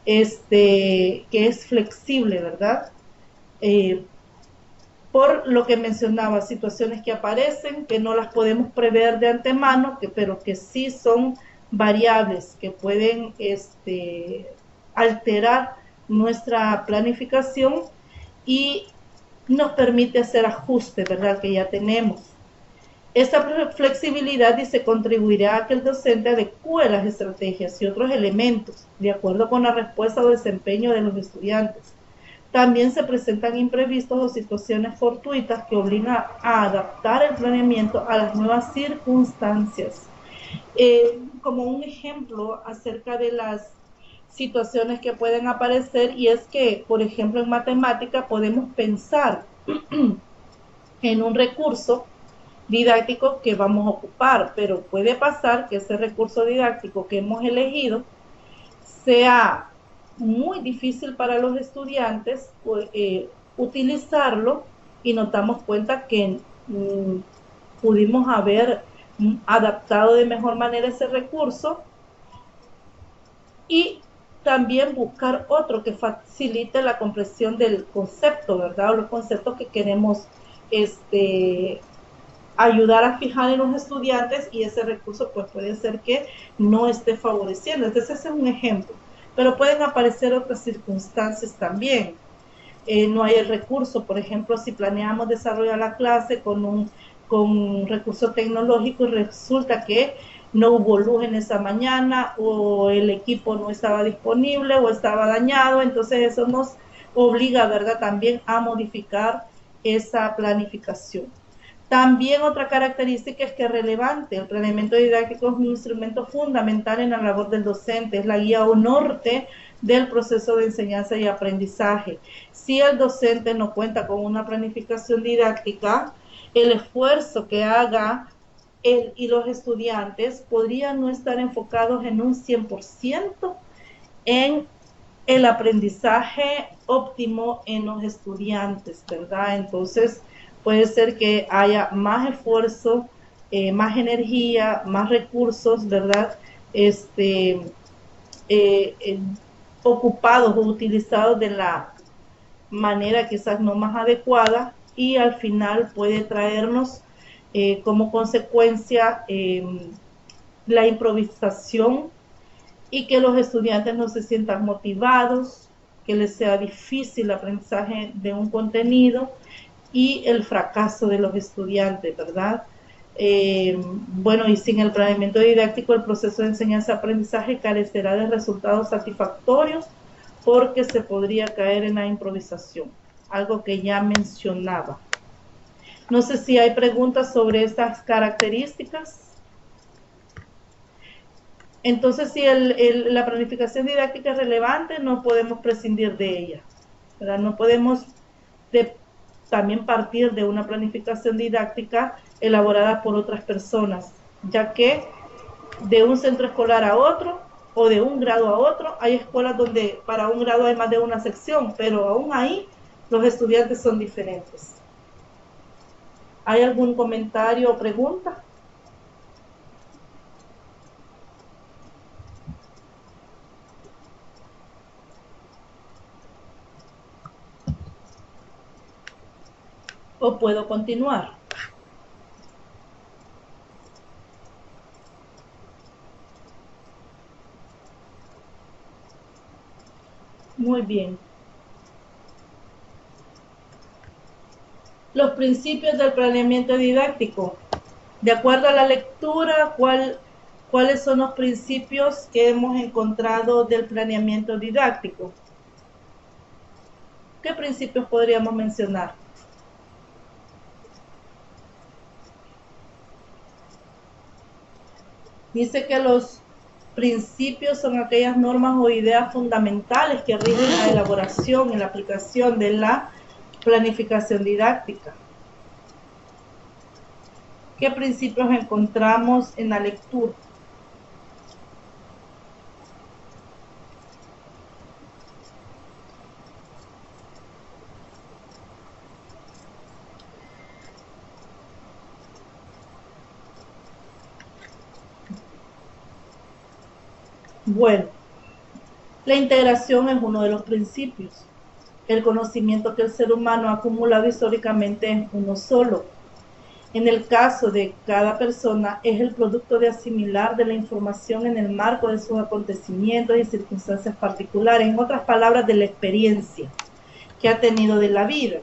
que es flexible, ¿verdad? Por lo que mencionaba, situaciones que aparecen, que no las podemos prever de antemano, pero que sí son variables, que pueden alterar nuestra planificación y nos permite hacer ajustes, ¿verdad?, que ya tenemos. Esta flexibilidad, dice, contribuirá a que el docente adecue las estrategias y otros elementos de acuerdo con la respuesta o desempeño de los estudiantes. También se presentan imprevistos o situaciones fortuitas que obligan a adaptar el planeamiento a las nuevas circunstancias. Como un ejemplo acerca de las situaciones que pueden aparecer, y es que, por ejemplo, en matemática podemos pensar en un recurso didáctico que vamos a ocupar, pero puede pasar que ese recurso didáctico que hemos elegido sea muy difícil para los estudiantes utilizarlo, y nos damos cuenta que pudimos haber adaptado de mejor manera ese recurso, y también buscar otro que facilite la comprensión del concepto, ¿verdad? O los conceptos que queremos ayudar a fijar en los estudiantes, y ese recurso pues puede ser que no esté favoreciendo. Entonces ese es un ejemplo, pero pueden aparecer otras circunstancias también. No hay el recurso, por ejemplo, si planeamos desarrollar la clase con un recurso tecnológico y resulta que no hubo luz en esa mañana, o el equipo no estaba disponible, o estaba dañado, entonces eso nos obliga, ¿verdad?, también a modificar esa planificación. También otra característica es que es relevante. El planeamiento didáctico es un instrumento fundamental en la labor del docente, es la guía o norte del proceso de enseñanza y aprendizaje. Si el docente no cuenta con una planificación didáctica, el esfuerzo que haga él y los estudiantes podrían no estar enfocados en un 100% en el aprendizaje óptimo en los estudiantes, ¿verdad? Entonces, puede ser que haya más esfuerzo, más energía, más recursos, ¿verdad? Ocupados o utilizados de la manera quizás no más adecuada, y al final puede traernos como consecuencia la improvisación, y que los estudiantes no se sientan motivados, que les sea difícil el aprendizaje de un contenido, y el fracaso de los estudiantes, ¿verdad? Bueno, y sin el planeamiento didáctico, el proceso de enseñanza-aprendizaje carecerá de resultados satisfactorios, porque se podría caer en la improvisación, algo que ya mencionaba. No sé si hay preguntas sobre estas características. Entonces, si la planificación didáctica es relevante, no podemos prescindir de ella, ¿verdad? No podemos también partir de una planificación didáctica elaborada por otras personas, ya que de un centro escolar a otro, o de un grado a otro, hay escuelas donde para un grado hay más de una sección, pero aún ahí los estudiantes son diferentes. ¿Hay algún comentario o pregunta? ¿O puedo continuar? Muy bien. Los principios del planeamiento didáctico. De acuerdo a la lectura, ¿cuáles son los principios que hemos encontrado del planeamiento didáctico? ¿Qué principios podríamos mencionar? Dice que los principios son aquellas normas o ideas fundamentales que rigen la elaboración y la aplicación de la planificación didáctica. ¿Qué principios encontramos en la lectura? Bueno, la integración es uno de los principios. El conocimiento que el ser humano ha acumulado históricamente es uno solo. En el caso de cada persona, es el producto de asimilar de la información en el marco de sus acontecimientos y circunstancias particulares, en otras palabras, de la experiencia que ha tenido de la vida.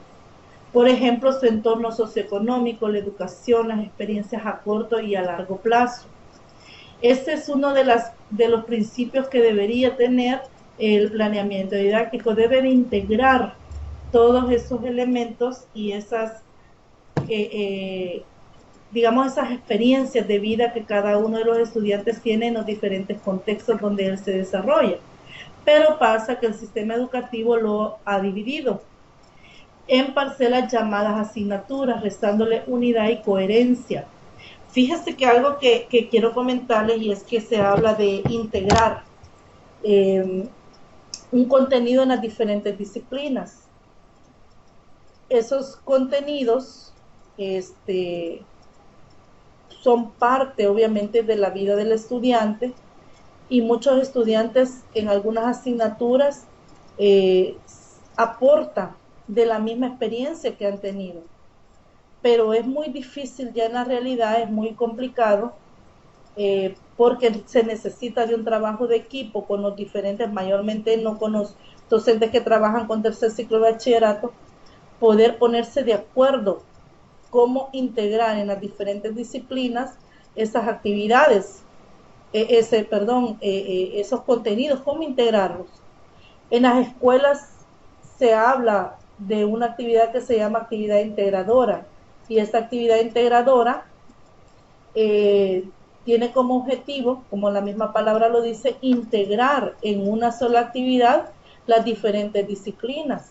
Por ejemplo, su entorno socioeconómico, la educación, las experiencias a corto y a largo plazo. Este es uno de los principios que debería tener el planeamiento didáctico. Debe de integrar todos esos elementos y esas digamos, esas experiencias de vida que cada uno de los estudiantes tiene en los diferentes contextos donde él se desarrolla. Pero pasa que el sistema educativo lo ha dividido en parcelas llamadas asignaturas, restándole unidad y coherencia. Fíjese que algo que quiero comentarles, y es que se habla de integrar un contenido en las diferentes disciplinas. Esos contenidos son parte, obviamente, de la vida del estudiante, y muchos estudiantes en algunas asignaturas aportan de la misma experiencia que han tenido. Pero es muy difícil ya en la realidad, es muy complicado, porque se necesita de un trabajo de equipo con los diferentes, mayormente no con los docentes que trabajan con tercer ciclo de bachillerato, poder ponerse de acuerdo cómo integrar en las diferentes disciplinas esas actividades, esos contenidos, cómo integrarlos. En las escuelas se habla de una actividad que se llama actividad integradora, y esta actividad integradora tiene como objetivo, como la misma palabra lo dice, integrar en una sola actividad las diferentes disciplinas.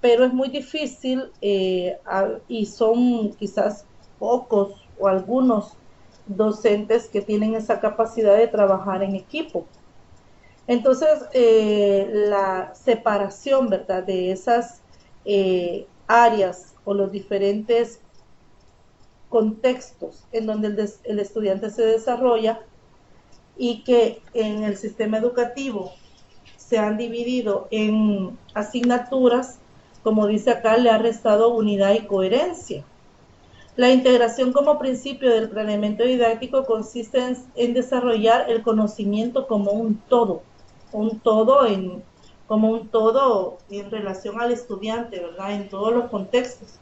Pero es muy difícil, y son quizás pocos o algunos docentes que tienen esa capacidad de trabajar en equipo. Entonces, la separación, ¿verdad?, de esas áreas o los diferentes contextos en donde el estudiante se desarrolla, y que en el sistema educativo se han dividido en asignaturas, como dice acá, le ha restado unidad y coherencia. La integración como principio del planeamiento didáctico consiste en desarrollar el conocimiento como un todo en relación al estudiante, ¿verdad?, en todos los contextos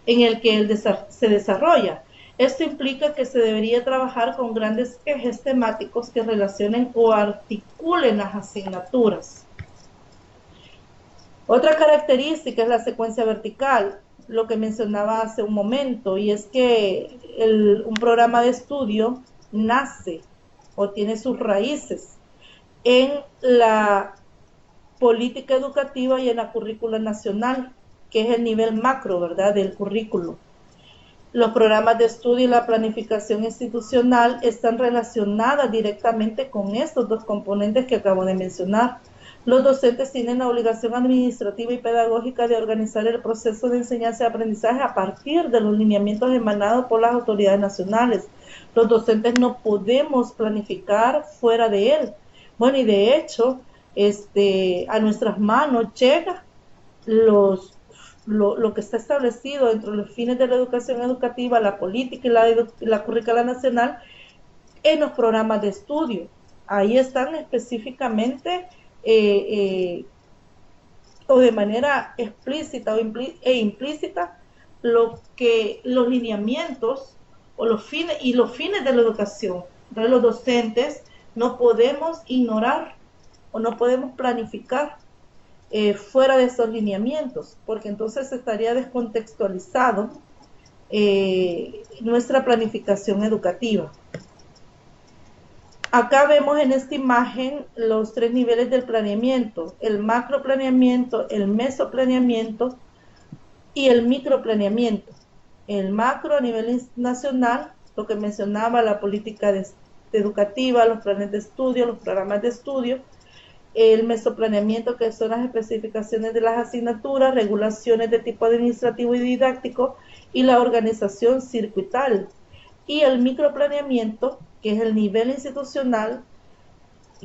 en el que él se desarrolla. Esto implica que se debería trabajar con grandes ejes temáticos que relacionen o articulen las asignaturas. Otra característica es la secuencia vertical, lo que mencionaba hace un momento, y es que un programa de estudio nace o tiene sus raíces en la política educativa y en la currícula nacional, que es el nivel macro, ¿verdad?, del currículo. Los programas de estudio y la planificación institucional están relacionadas directamente con estos dos componentes que acabo de mencionar. Los docentes tienen la obligación administrativa y pedagógica de organizar el proceso de enseñanza y aprendizaje a partir de los lineamientos emanados por las autoridades nacionales. Los docentes no podemos planificar fuera de él. Bueno, y de hecho, a nuestras manos llega lo que está establecido entre los fines de la educación educativa, la política y la currícula nacional en los programas de estudio. Ahí están específicamente o de manera explícita e implícita los lineamientos o los fines de la educación. Entonces, los docentes no podemos ignorar o no podemos planificar fuera de esos lineamientos, porque entonces estaría descontextualizado nuestra planificación educativa. Acá vemos en esta imagen los 3 niveles del planeamiento: el macroplaneamiento, el mesoplaneamiento y el microplaneamiento. El macro a nivel nacional, lo que mencionaba, la política educativa, los planes de estudio, los programas de estudio. El mesoplaneamiento, que son las especificaciones de las asignaturas, regulaciones de tipo administrativo y didáctico, y la organización circuital. Y el microplaneamiento, que es el nivel institucional,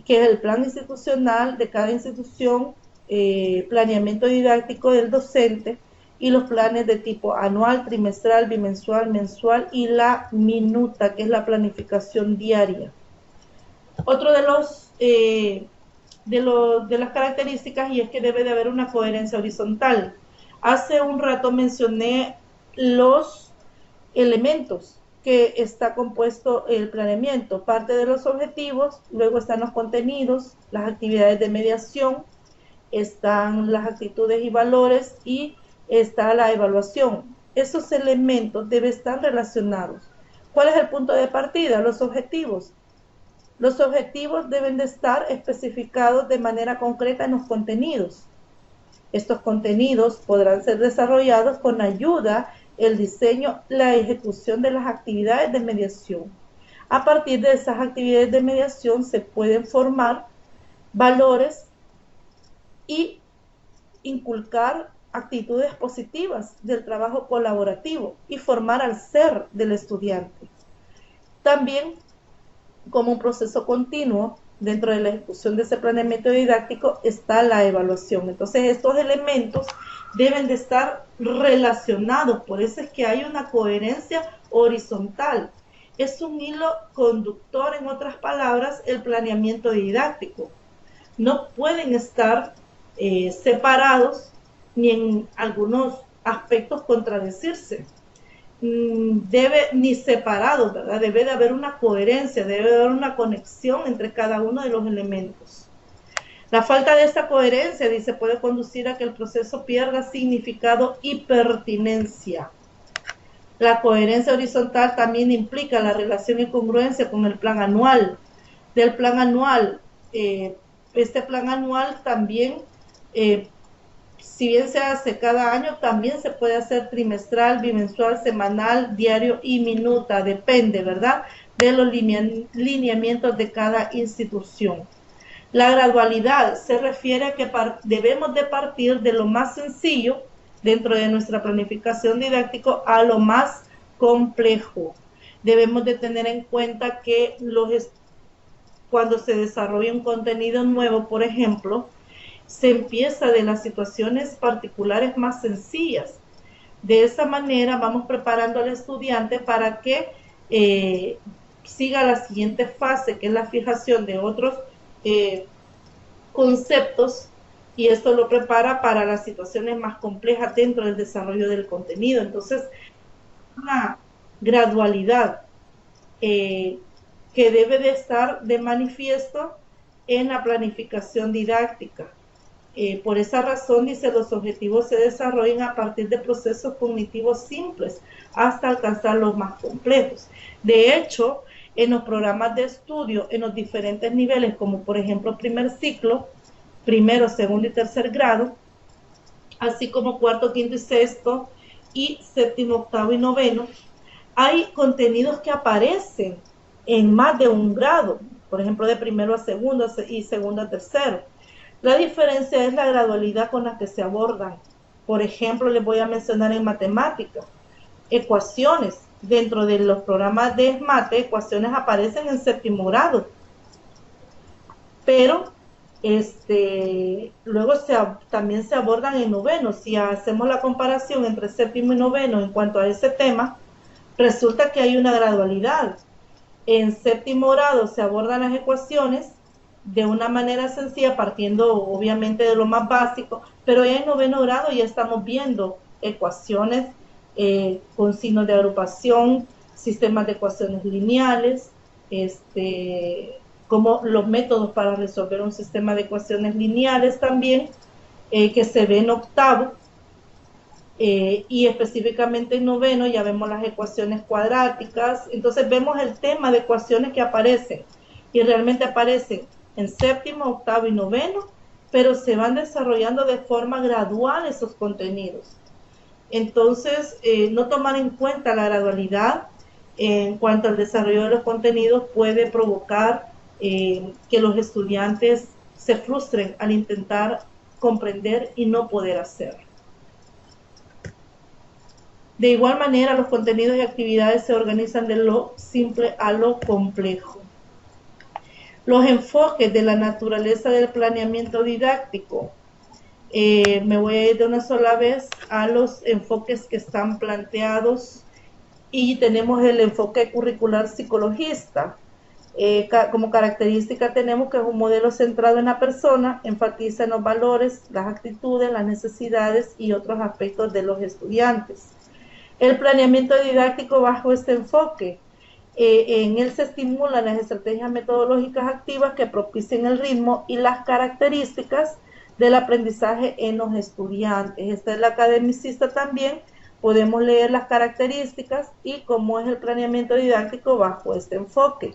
que es el plan institucional de cada institución, planeamiento didáctico del docente, y los planes de tipo anual, trimestral, bimensual, mensual, y la minuta, que es la planificación diaria. Otro de las características, y es que debe de haber una coherencia horizontal. Hace un rato mencioné los elementos que está compuesto el planeamiento: parte de los objetivos, luego están los contenidos, las actividades de mediación, están las actitudes y valores, y está la evaluación. Esos elementos deben estar relacionados. ¿Cuál es el punto de partida? Los objetivos. Los objetivos deben de estar especificados de manera concreta en los contenidos. Estos contenidos podrán ser desarrollados con ayuda, el diseño, la ejecución de las actividades de mediación. A partir de esas actividades de mediación se pueden formar valores y inculcar actitudes positivas del trabajo colaborativo y formar al ser del estudiante. También, como un proceso continuo, dentro de la ejecución de ese planeamiento didáctico está la evaluación. Entonces, estos elementos deben de estar relacionados, por eso es que hay una coherencia horizontal. Es un hilo conductor, en otras palabras, el planeamiento didáctico. No pueden estar separados ni en algunos aspectos contradecirse. Ni separados, ¿verdad? Debe de haber una coherencia, debe de haber una conexión entre cada uno de los elementos. La falta de esta coherencia, dice, puede conducir a que el proceso pierda significado y pertinencia. La coherencia horizontal también implica la relación y congruencia con el plan anual. Del plan anual, este plan anual también, si bien se hace cada año, también se puede hacer trimestral, bimensual, semanal, diario y minuta, depende, ¿verdad?, de los lineamientos de cada institución. La gradualidad se refiere a que debemos de partir de lo más sencillo dentro de nuestra planificación didáctica a lo más complejo. Debemos de tener en cuenta que cuando se desarrolla un contenido nuevo, por ejemplo, se empieza de las situaciones particulares más sencillas. De esa manera vamos preparando al estudiante para que siga la siguiente fase, que es la fijación de otros conceptos, y esto lo prepara para las situaciones más complejas dentro del desarrollo del contenido. Entonces, una gradualidad que debe de estar de manifiesto en la planificación didáctica. Por esa razón, dice, los objetivos se desarrollan a partir de procesos cognitivos simples hasta alcanzar los más complejos. De hecho, en los programas de estudio, en los diferentes niveles, como por ejemplo primer ciclo, primero, segundo y tercer grado, así como cuarto, quinto y sexto, y séptimo, octavo y noveno, hay contenidos que aparecen en más de un grado, por ejemplo, de primero a segundo y segundo a tercero. La diferencia es la gradualidad con la que se abordan. Por ejemplo, les voy a mencionar en matemáticas, ecuaciones. Dentro de los programas de mate, ecuaciones aparecen en séptimo grado, pero luego también se abordan en noveno. Si hacemos la comparación entre séptimo y noveno en cuanto a ese tema, resulta que hay una gradualidad. En séptimo grado se abordan las ecuaciones de una manera sencilla, partiendo obviamente de lo más básico, pero ya en noveno grado ya estamos viendo ecuaciones con signos de agrupación, sistemas de ecuaciones lineales, como los métodos para resolver un sistema de ecuaciones lineales también, que se ve en octavo, y específicamente en noveno ya vemos las ecuaciones cuadráticas. Entonces vemos el tema de ecuaciones que aparecen, y realmente aparecen en séptimo, octavo y noveno, pero se van desarrollando de forma gradual esos contenidos. Entonces, no tomar en cuenta la gradualidad en cuanto al desarrollo de los contenidos puede provocar que los estudiantes se frustren al intentar comprender y no poder hacerlo. De igual manera, los contenidos y actividades se organizan de lo simple a lo complejo. Los enfoques de la naturaleza del planeamiento didáctico. Me voy a ir de una sola vez a los enfoques que están planteados, y tenemos el enfoque curricular psicologista. Como característica tenemos que es un modelo centrado en la persona, enfatiza en los valores, las actitudes, las necesidades y otros aspectos de los estudiantes. El planeamiento didáctico bajo este enfoque, en él se estimulan las estrategias metodológicas activas que propicien el ritmo y las características del aprendizaje en los estudiantes. Esta es la academicista también. Podemos leer las características y cómo es el planeamiento didáctico bajo este enfoque.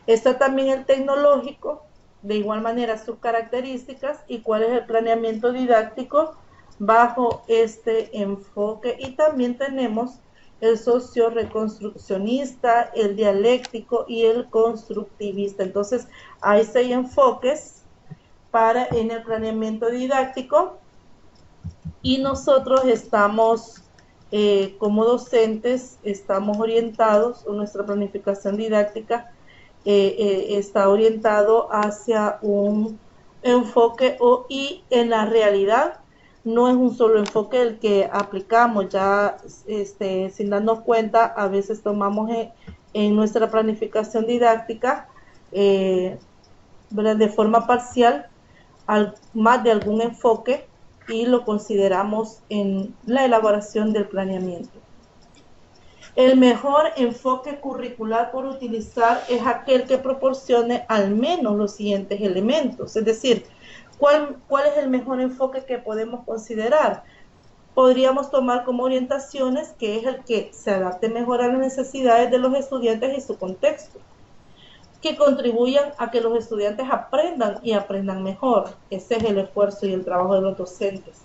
Está también el tecnológico, de igual manera sus características y cuál es el planeamiento didáctico bajo este enfoque. Y también tenemos el socio-reconstruccionista, el dialéctico y el constructivista. Entonces, hay 6 enfoques en el planeamiento didáctico, y nosotros estamos, como docentes, estamos orientados, nuestra planificación didáctica está orientado hacia un enfoque y en la realidad no es un solo enfoque el que aplicamos, ya sin darnos cuenta a veces tomamos en nuestra planificación didáctica de forma parcial más de algún enfoque y lo consideramos en la elaboración del planeamiento. El mejor enfoque curricular por utilizar es aquel que proporcione al menos los siguientes elementos, es decir, ¿cuál es el mejor enfoque que podemos considerar? Podríamos tomar como orientaciones que es el que se adapte mejor a las necesidades de los estudiantes y su contexto, que contribuyan a que los estudiantes aprendan y aprendan mejor. Ese es el esfuerzo y el trabajo de los docentes.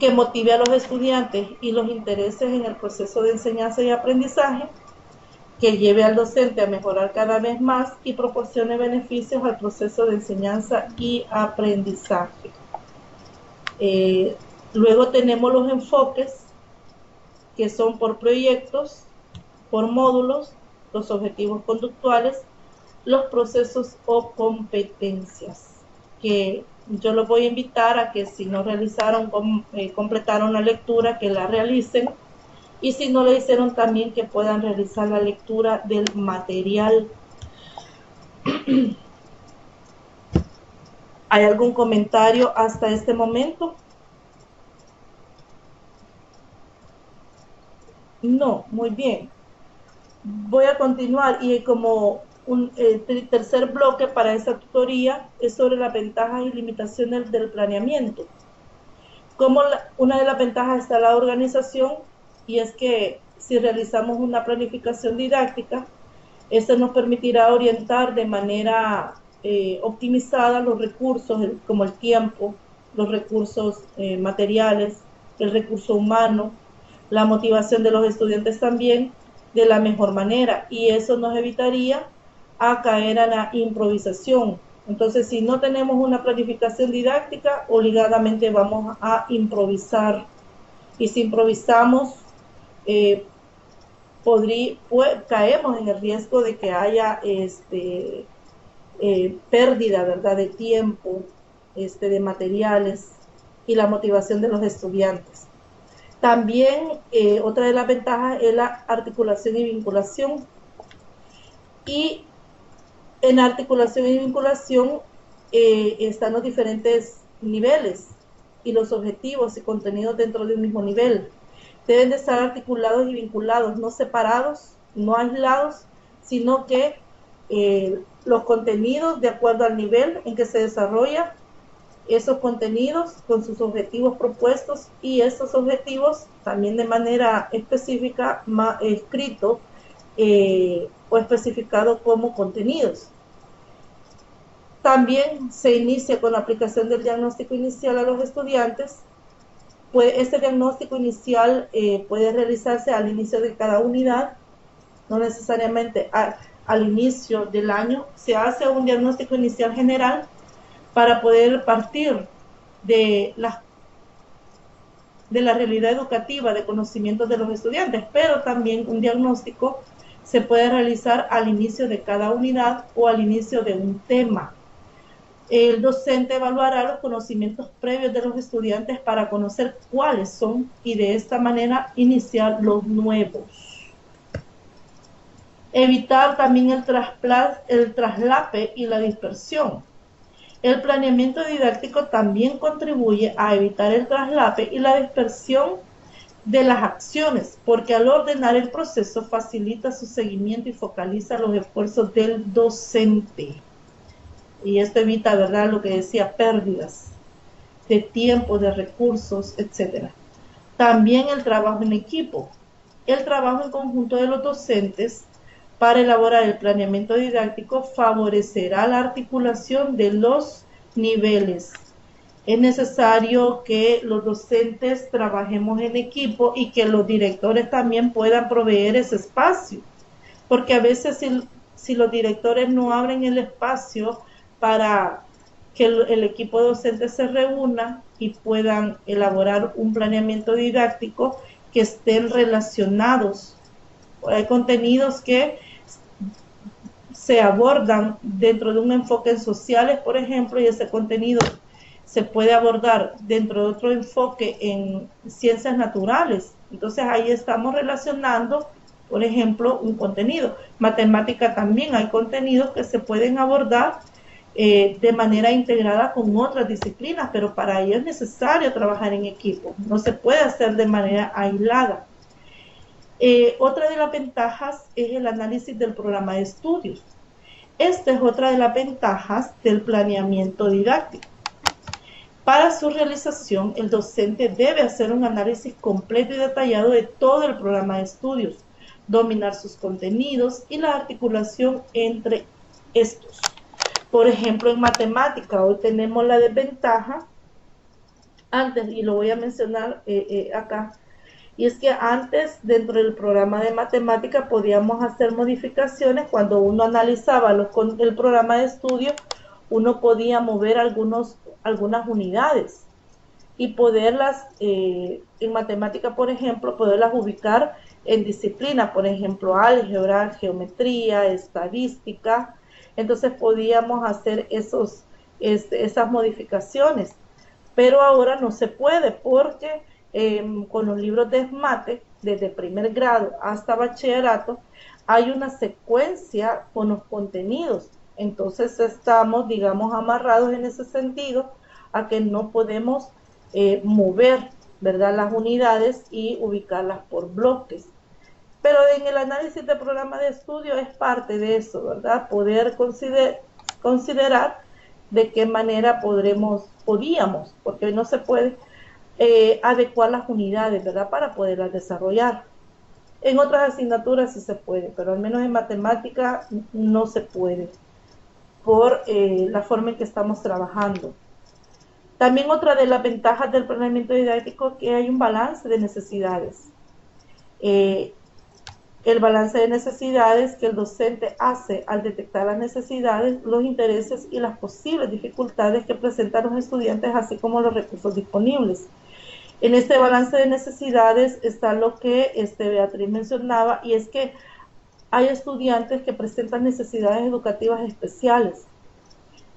Que motive a los estudiantes y los intereses en el proceso de enseñanza y aprendizaje, que lleve al docente a mejorar cada vez más y proporcione beneficios al proceso de enseñanza y aprendizaje. Luego tenemos los enfoques, que son por proyectos, por módulos, los objetivos conductuales, los procesos o competencias, que yo los voy a invitar a que si no realizaron, completaron la lectura, que la realicen, y si no la hicieron también que puedan realizar la lectura del material. ¿Hay algún comentario hasta este momento? No, muy bien. Voy a continuar y como tercer bloque para esta tutoría es sobre las ventajas y limitaciones del planeamiento. Como una de las ventajas está la organización, y es que si realizamos una planificación didáctica, esto nos permitirá orientar de manera optimizada los recursos, como el tiempo, los recursos materiales, el recurso humano, la motivación de los estudiantes también, de la mejor manera, y eso nos evitaría a caer a la improvisación. Entonces, si no tenemos una planificación didáctica, obligadamente vamos a improvisar, y si improvisamos, caemos en el riesgo de que haya pérdida, ¿verdad?, de tiempo, de materiales y la motivación de los estudiantes. También otra de las ventajas es la articulación y vinculación. Y en articulación y vinculación están los diferentes niveles y los objetivos y contenidos dentro de un mismo nivel. Deben de estar articulados y vinculados, no separados, no aislados, sino que los contenidos de acuerdo al nivel en que se desarrolla esos contenidos con sus objetivos propuestos, y esos objetivos también de manera específica escrito o especificado como contenidos. También se inicia con la aplicación del diagnóstico inicial a los estudiantes. Este diagnóstico inicial puede realizarse al inicio de cada unidad, no necesariamente al inicio del año. Se hace un diagnóstico inicial general para poder partir de la realidad educativa, de conocimientos de los estudiantes, pero también un diagnóstico se puede realizar al inicio de cada unidad o al inicio de un tema. El docente evaluará los conocimientos previos de los estudiantes para conocer cuáles son y de esta manera iniciar los nuevos. Evitar también el traslape y la dispersión. El planeamiento didáctico también contribuye a evitar el traslape y la dispersión de las acciones, porque al ordenar el proceso facilita su seguimiento y focaliza los esfuerzos del docente. Y esto evita, ¿verdad?, lo que decía, pérdidas de tiempo, de recursos, etc. También el trabajo en equipo. El trabajo en conjunto de los docentes para elaborar el planeamiento didáctico favorecerá la articulación de los niveles. Es necesario que los docentes trabajemos en equipo y que los directores también puedan proveer ese espacio, porque a veces si los directores no abren el espacio para que el equipo docente se reúna y puedan elaborar un planeamiento didáctico que estén relacionados. Hay contenidos que se abordan dentro de un enfoque en sociales, por ejemplo, y ese contenido se puede abordar dentro de otro enfoque en ciencias naturales. Entonces ahí estamos relacionando, por ejemplo, un contenido. Matemática también, hay contenidos que se pueden abordar de manera integrada con otras disciplinas, pero para ello es necesario trabajar en equipo, no se puede hacer de manera aislada. Otra de las ventajas es el análisis del programa de estudios. Esta es otra de las ventajas del planeamiento didáctico. Para su realización, el docente debe hacer un análisis completo y detallado de todo el programa de estudios, dominar sus contenidos y la articulación entre estos. Por ejemplo, en matemática, hoy tenemos la desventaja, antes, y lo voy a mencionar acá, y es que antes, dentro del programa de matemática, podíamos hacer modificaciones. Cuando uno analizaba el programa de estudio, uno podía mover algunas unidades y poderlas, en matemática, por ejemplo, poderlas ubicar en disciplinas, por ejemplo, álgebra, geometría, estadística. Entonces podíamos hacer esas modificaciones, pero ahora no se puede porque con los libros de SMATE, desde primer grado hasta bachillerato, hay una secuencia con los contenidos. Entonces estamos, digamos, amarrados en ese sentido a que no podemos mover, ¿verdad?, las unidades y ubicarlas por bloques. Pero en el análisis de programa de estudio es parte de eso, ¿verdad? Poder considerar de qué manera podíamos, porque no se puede adecuar las unidades, ¿verdad?, para poderlas desarrollar. En otras asignaturas sí se puede, pero al menos en matemática no se puede, por la forma en que estamos trabajando. También otra de las ventajas del planeamiento didáctico es que hay un balance de necesidades. El balance de necesidades que el docente hace al detectar las necesidades, los intereses y las posibles dificultades que presentan los estudiantes, así como los recursos disponibles. En este balance de necesidades está lo que Beatriz mencionaba, y es que hay estudiantes que presentan necesidades educativas especiales.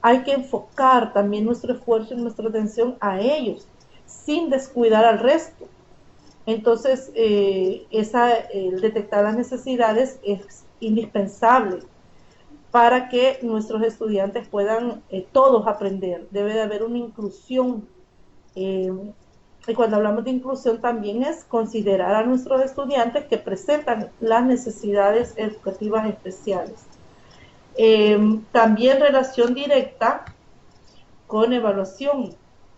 Hay que enfocar también nuestro esfuerzo y nuestra atención a ellos, sin descuidar al resto. Entonces, el detectar las necesidades es indispensable para que nuestros estudiantes puedan todos aprender. Debe de haber una inclusión. Y cuando hablamos de inclusión también es considerar a nuestros estudiantes que presentan las necesidades educativas especiales. También relación directa con evaluación.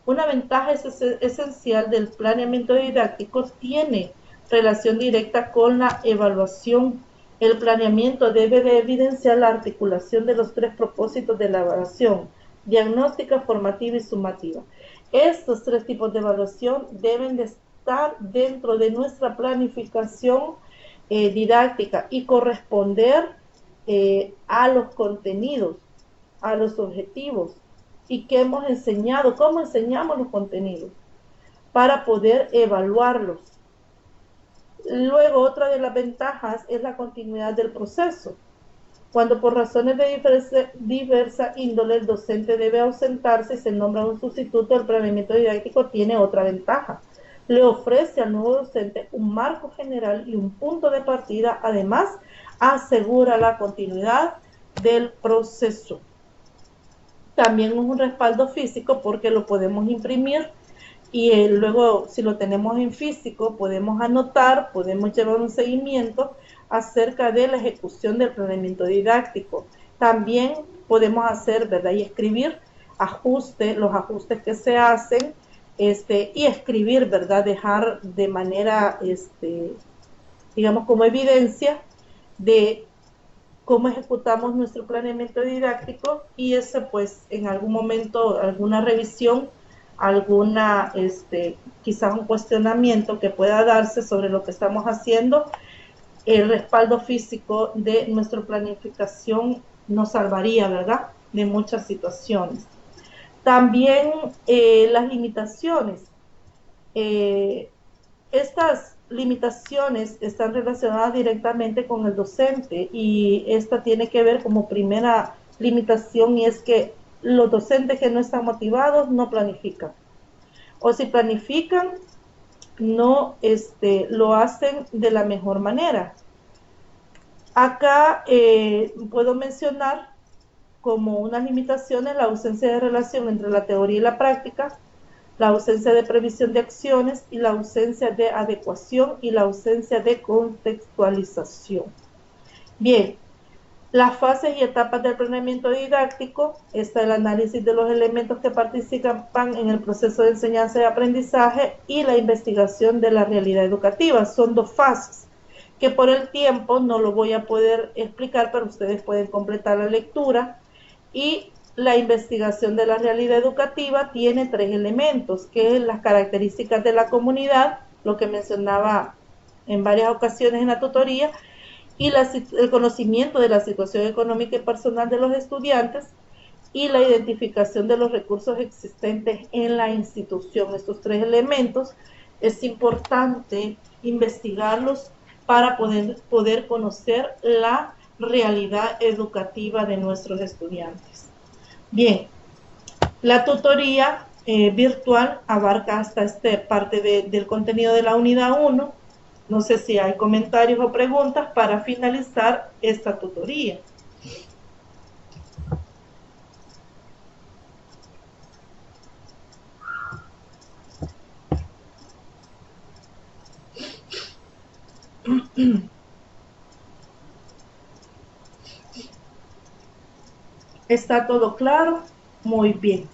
Una ventaja esencial del planeamiento didáctico tiene relación directa con la evaluación. El planeamiento debe de evidenciar la articulación de los tres propósitos de la evaluación: diagnóstica, formativa y sumativa. Estos tres tipos de evaluación deben de estar dentro de nuestra planificación didáctica y corresponder a los contenidos, a los objetivos y qué hemos enseñado, cómo enseñamos los contenidos para poder evaluarlos. Luego, otra de las ventajas es la continuidad del proceso. Cuando por razones de diversa índole el docente debe ausentarse y se nombra un sustituto, el planeamiento didáctico tiene otra ventaja. Le ofrece al nuevo docente un marco general y un punto de partida. Además, asegura la continuidad del proceso. También es un respaldo físico porque lo podemos imprimir y luego, si lo tenemos en físico, podemos anotar, podemos llevar un seguimiento acerca de la ejecución del planeamiento didáctico. También podemos hacer, ¿verdad?, y escribir los ajustes que se hacen, y escribir, ¿verdad?, dejar de manera, digamos, como evidencia de cómo ejecutamos nuestro planeamiento didáctico y ese pues en algún momento alguna revisión, alguna quizás un cuestionamiento que pueda darse sobre lo que estamos haciendo, el respaldo físico de nuestra planificación nos salvaría, ¿verdad?, de muchas situaciones. También las limitaciones. Estas limitaciones están relacionadas directamente con el docente y esta tiene que ver como primera limitación, y es que los docentes que no están motivados no planifican, o si planifican no lo hacen de la mejor manera. Acá puedo mencionar como unas limitaciones la ausencia de relación entre la teoría y la práctica, la ausencia de previsión de acciones y la ausencia de adecuación y la ausencia de contextualización. Bien, las fases y etapas del planeamiento didáctico: está el análisis de los elementos que participan en el proceso de enseñanza y aprendizaje y la investigación de la realidad educativa. Son dos fases que por el tiempo no lo voy a poder explicar, pero ustedes pueden completar la lectura. Y la investigación de la realidad educativa tiene 3 elementos, que es las características de la comunidad, lo que mencionaba en varias ocasiones en la tutoría, y el conocimiento de la situación económica y personal de los estudiantes, y la identificación de los recursos existentes en la institución. Estos 3 elementos es importante investigarlos para poder conocer la realidad educativa de nuestros estudiantes. Bien, la tutoría virtual abarca hasta esta parte del contenido de la unidad 1. No sé si hay comentarios o preguntas para finalizar esta tutoría. ¿Está todo claro? Muy bien.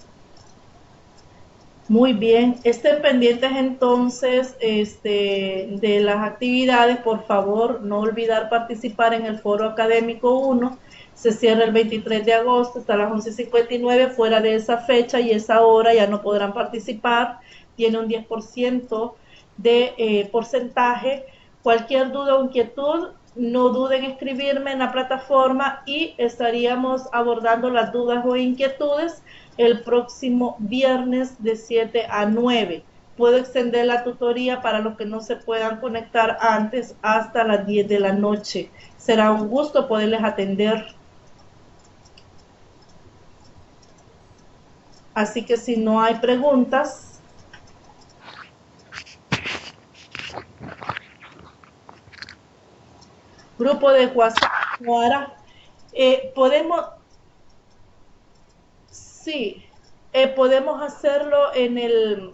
Muy bien. Estén pendientes entonces de las actividades. Por favor, no olvidar participar en el Foro Académico 1. Se cierra el 23 de agosto hasta las 11:59. Fuera de esa fecha y esa hora ya no podrán participar. Tiene un 10% de porcentaje. Cualquier duda o inquietud, no duden en escribirme en la plataforma y estaríamos abordando las dudas o inquietudes el próximo viernes de 7 a 9. Puedo extender la tutoría para los que no se puedan conectar antes hasta las 10 de la noche. Será un gusto poderles atender. Así que si no hay preguntas, grupo de WhatsApp, ahora podemos, sí, podemos hacerlo en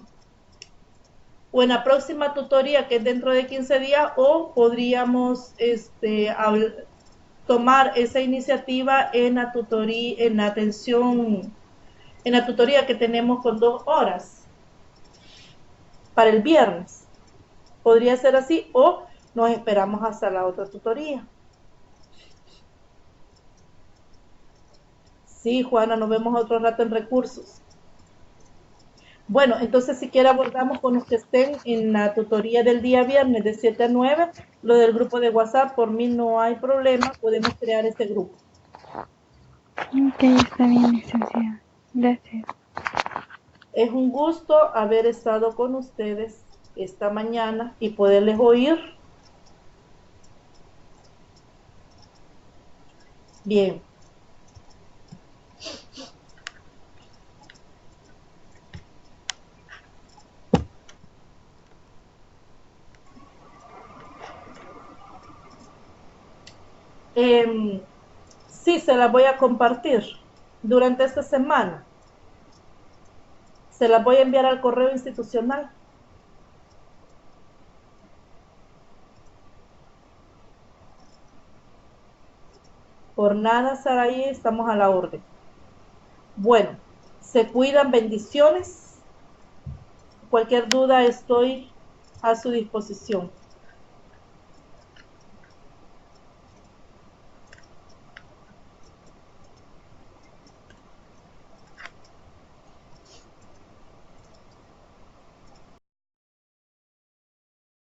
la próxima tutoría, que es dentro de 15 días, o podríamos tomar esa iniciativa en la tutoría, en la atención, en la tutoría que tenemos con 2 horas para el viernes. Podría ser así, o nos esperamos hasta la otra tutoría. Sí, Juana, nos vemos otro rato en recursos. Bueno, entonces si quiere abordamos con los que estén en la tutoría del día viernes de 7 a 9, lo del grupo de WhatsApp, por mí no hay problema, podemos crear este grupo. Ok, está bien, licenciada. Gracias. Es un gusto haber estado con ustedes esta mañana y poderles oír. Bien. Sí, se las voy a compartir durante esta semana. Se las voy a enviar al correo institucional. Por nada, Saraí, estamos a la orden. Bueno, se cuidan, bendiciones. Cualquier duda estoy a su disposición.